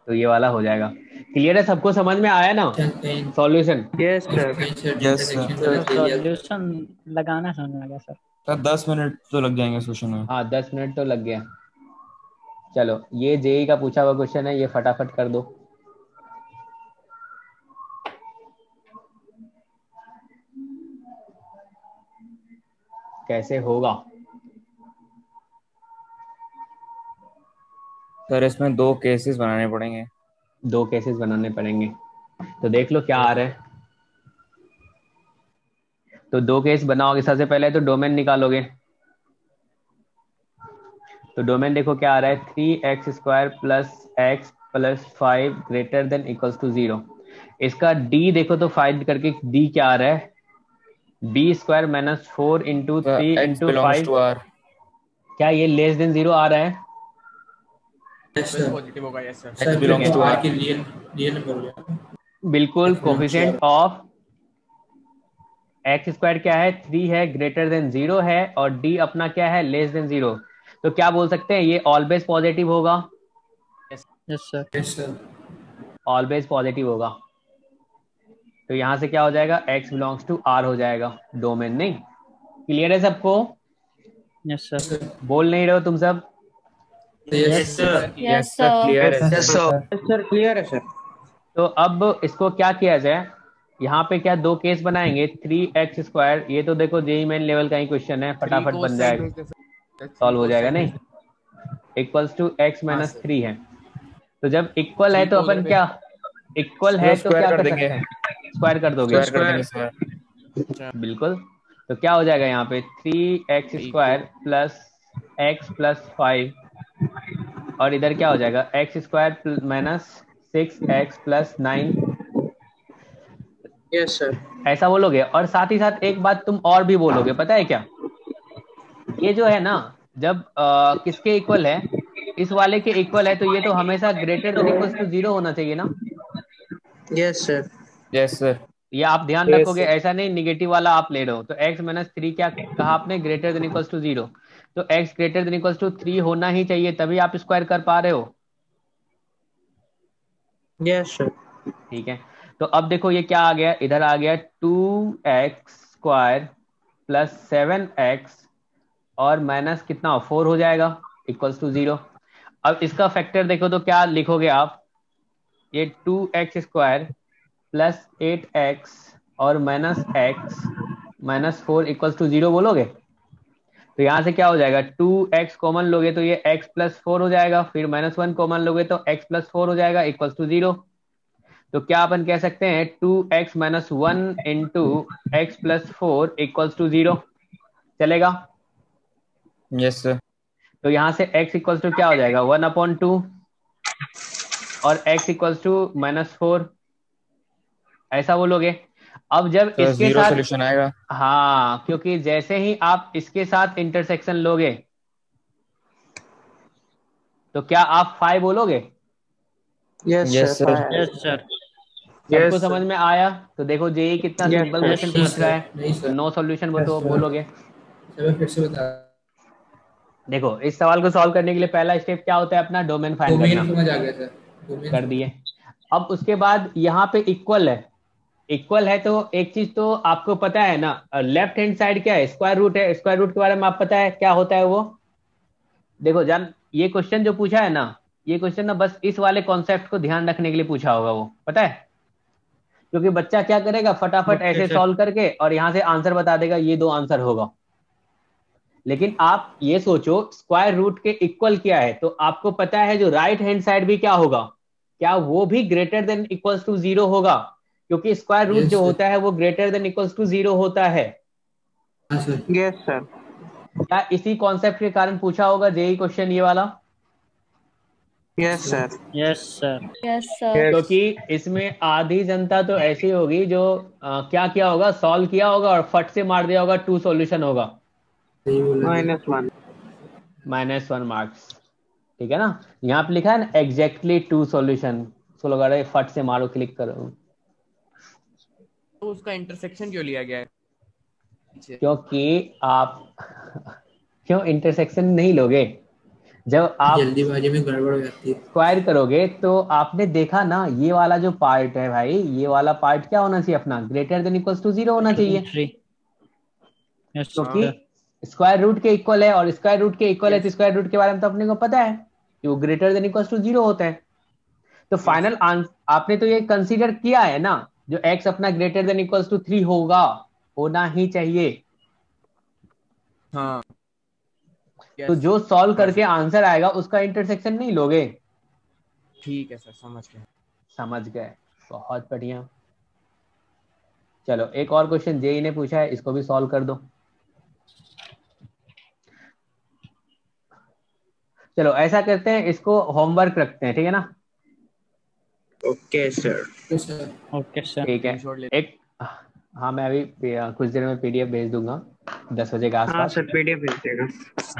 तो ये वाला हो जाएगा। क्लियर है, सबको समझ में आया ना solution? Yes, sir. Yes, sir. Solution लगाना समझ में आ गया सर। सर 10 मिनट तो लग जाएंगे सोल्यूशन में। हाँ 10 मिनट तो लग गया। चलो ये जेई का पूछा हुआ क्वेश्चन है, ये फटाफट कर दो। कैसे होगा? सर इसमें 2 केसेस बनाने पड़ेंगे। 2 केसेस बनाने पड़ेंगे, तो देख लो क्या आ रहा है। तो 2 केस बनाओगे, सबसे पहले तो डोमेन निकालोगे। तो डोमेन देखो क्या आ रहा है, 3x² plus x plus 5 greater than equals to 0। इसका d देखो तो फाइंड करके d क्या आ रहा है, b² माइनस 4 इंटू 3 इंटू 5। क्या ये लेस देन 0 आ रहा है? पॉजिटिव होगा। Yes sir. x belongs to r के लिए नंबर हो गया। बिल्कुल। कोफिशिएंट ऑफ x² क्या है, 3 है, ग्रेटर देन 0 है, और d अपना क्या है, लेस देन 0। तो क्या बोल सकते हैं, ये ऑलवेज पॉजिटिव होगा। Yes sir. ऑलवेज पॉजिटिव होगा। तो यहां से क्या हो जाएगा, x बिलोंग्स टू r हो जाएगा, डोमेन नहीं। क्लियर है सबको? Yes sir. बोल नहीं रहे हो तुम सब? Yes sir. Yes sir clear है यस सर। सर क्लियर है सर। तो अब इसको क्या किया जाए, यहाँ पे क्या 2 केस बनाएंगे, 3x²। ये तो देखो जेई मेन लेवल का ही क्वेश्चन है, फटाफट बन जाएगा, सॉल्व हो जाएगा नहीं। इक्वल्स टू x माइनस 3 है। तो जब इक्वल है तो अपन क्या, इक्वल है तो क्या कर सकते हैं, स्क्वायर कर दोगे। बिल्कुल। तो क्या हो जाएगा यहाँ पे, 3x² प्लस x प्लस 5, और इधर क्या हो जाएगा, x² minus 6x plus 9। Yes sir. ऐसा बोलोगे, और साथ ही साथ एक बात तुम और भी बोलोगे, पता है क्या, ये जो है ना, जब किसके इक्वल है, इस वाले के इक्वल है, तो ये तो हमेशा ग्रेटर देन इक्वल्स टू 0 होना चाहिए ना। Yes sir. Yes sir. ये आप ध्यान रखोगे, ऐसा नहीं निगेटिव वाला आप ले रहे हो। तो x माइनस 3 क्या कहा आपने, ग्रेटर देन इक्वल्स टू 0। तो x greater than equals to 3 होना ही चाहिए, तभी आप स्क्वायर कर पा रहे हो। Yes sir. ठीक है। तो अब देखो ये क्या आ गया, इधर आ गया 2x² प्लस 7x और माइनस कितना 4 हो जाएगा, इक्वल्स टू 0। अब इसका फैक्टर देखो तो क्या लिखोगे आप, ये 2x² प्लस 8x और minus x minus 4 equals to 0 बोलोगे। तो यहां से क्या हो जाएगा, 2x कॉमन लोगे तो ये x प्लस 4 हो जाएगा, फिर -1 कॉमन लोगे तो x प्लस 4 हो जाएगा, इक्वल्स टू 0। तो क्या अपन कह सकते हैं, 2x minus 1 into x plus 4 equals to 0, चलेगा? Yes sir. तो यहां से x इक्वल्स टू क्या हो जाएगा, 1/2 और x इक्वल्स टू -4, ऐसा बोलोगे। अब जब तो इसके 0 साथ सॉल्यूशन आएगा। हाँ, क्योंकि जैसे ही आप इसके साथ इंटरसेक्शन लोगे तो क्या आप 5 बोलोगे। Yes sir. Yes sir. सबको समझ में आया? तो देखो जेई कितना सिंपल क्वेश्चन पूछ रहा है, नहीं तो सर। नो सॉल्यूशन बोलोगे। सर मैं फिर से बता, देखो इस सवाल को सॉल्व करने के लिए पहला स्टेप क्या होता है अपना, डोमेन फाइंड करना। डोमेन समझ आ गया सर, डोमेन कर दिए। अब उसके बाद यहाँ पे इक्वल है, इक्वल है तो एक चीज तो आपको पता है ना, लेफ्ट हैंड साइड क्या है, स्क्वायर रूट है। स्क्वायर रूट के बारे में आप पता है क्या होता है वो। देखो जान, ये क्वेश्चन जो पूछा है ना, ये क्वेश्चन ना बस इस वाले कॉन्सेप्ट को ध्यान रखने के लिए पूछा होगा, वो पता है। क्योंकि बच्चा क्या करेगा, फटाफट ऐसे सॉल्व करके और यहाँ से आंसर बता देगा, ये 2 आंसर होगा। लेकिन आप ये सोचो, स्क्वायर रूट के इक्वल क्या है, तो आपको पता है जो राइट हैंड साइड भी क्या होगा, क्या वो भी ग्रेटर देन इक्वल्स टू 0 होगा, क्योंकि स्क्वायर रूट जो होता है वो ग्रेटर देन इक्वल्स टू 0 होता है। Yes sir. क्या इसी कॉन्सेप्ट के कारण पूछा होगा जेई क्वेश्चन ये वाला। Yes sir. Yes sir. Yes sir. क्योंकि इसमें आधी जनता तो ऐसी होगी जो क्या किया होगा, सॉल्व किया होगा और फट से मार दिया होगा 2 सॉल्यूशन होगा, -1। -1 मार्क्स। ठीक है ना, यहाँ पे लिखा है ना एग्जैक्टली 2 सॉल्यूशन, तो लगा रहा है फट से मारो, क्लिक करो। तो उसका इंटरसेक्शन क्यों लिया गया है? क्योंकि आप क्यों इंटरसेक्शन नहीं लोगे, जब आप जल्दीबाजी में गड़बड़ हो जाती है। स्क्वायर करोगे तो आपने देखा ना, ये वाला जो पार्ट है भाई, ये वाला पार्ट क्या होना चाहिए अपना, ग्रेटर देन इक्वल्स टू 0 होना चाहिए। यस क्योंकि स्क्वायर रूट के इक्वल है और स्क्वायर रूट के इक्वल है तो स्क्वायर रूट के बारे में तो अपने को पता है कि वो ग्रेटर देन इक्वल टू 0 होता है। तो फाइनल आपने तो ये कंसीडर किया है ना, जो x अपना ग्रेटर देन इक्वल टू 3 होगा, होना ही चाहिए। हाँ तो जो सॉल्व करके आंसर आएगा उसका इंटरसेक्शन नहीं लोगे। ठीक है सर, समझ गए। बहुत बढ़िया। चलो एक और क्वेश्चन जेई ने पूछा है, इसको भी सॉल्व कर दो। चलो ऐसा करते हैं, इसको होमवर्क रखते हैं, ठीक है ना? Okay sir. Okay sir. ठीक है। एक हाँ, मैं अभी कुछ देर में पीडीएफ भेज दूंगा 10 बजे के आसपास। हाँ सर, पीडीएफ भेज देगा।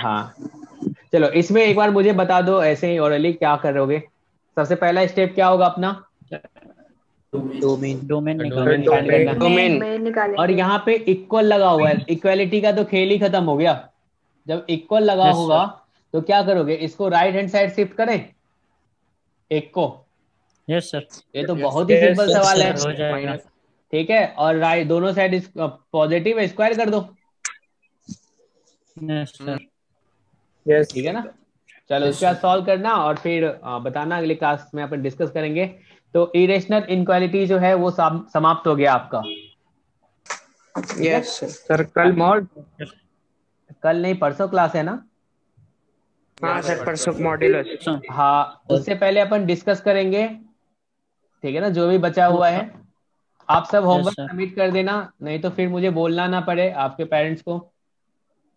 हाँ चलो, इसमें एक बार मुझे बता दो ऐसे ही ओरली क्या करोगे। सबसे पहला स्टेप क्या होगा अपना? डोमेन निकालेंगे। और यहाँ पे इक्वल लगा हुआ है, इक्वालिटी का तो खेल ही खत्म हो गया। जब इक्वल लगा होगा तो क्या करोगे, इसको राइट हैंड साइड शिफ्ट करें एक को। Yes sir. ये तो बहुत ही सिंपल सवाल है, हो जाएगा। ठीक है। और राइट दोनों साइड पॉजिटिव है, स्क्वायर कर दो। Yes sir. यस ठीक है ना? चलो उसके बाद सॉल्व करना और फिर बताना, अगले क्लास में अपन डिस्कस करेंगे। तो इरेशनल इनक्वालिटी जो है वो समाप्त हो गया आपका। Yes sir. कल मॉड, कल नहीं परसों क्लास है ना? हाँ सर, परसों मॉड्यूलस। हाँ, उससे पहले अपन डिस्कस करेंगे, ठीक है ना, जो भी बचा हुआ है। आप सब होमवर्क सबमिट कर देना, नहीं तो फिर मुझे बोलना ना पड़े आपके पेरेंट्स को।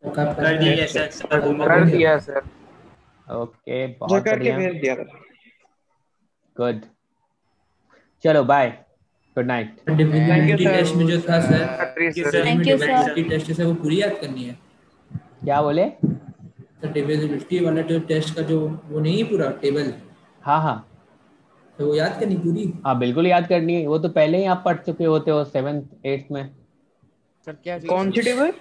कर दिया सर। कर दिया सर। ओके, जो बहुत करके बढ़िया, भेज दिया। गुड। चलो bye, good night. Divisibility test में जो था sir, thank you sir. Divisibility test है वो पूरी याद करनी है। क्या बोले? तो डिविजिबिलिटी वाला जो टेस्ट का जो वो नहीं है पूरा टेबल, हाँ हाँ तो वो याद करनी पूरी। हाँ, बिल्कुल याद करनी है, वो तो पहले ही आप पढ़ चुके होते हो 7th 8th में। सर क्या कौन सी टेबल?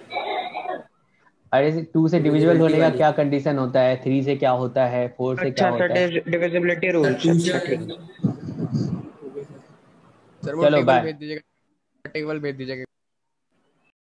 अरे 2 से डिविजिबल होने का क्या कंडीशन होता है, 3 से क्या होता है, 4 से क्या अच्छा होता है। Divisibility rules. अच्छा ठीक। सर वो चलो टेबल बाय। भेज दीजिएगा, टेबल भेज दीजिएगा।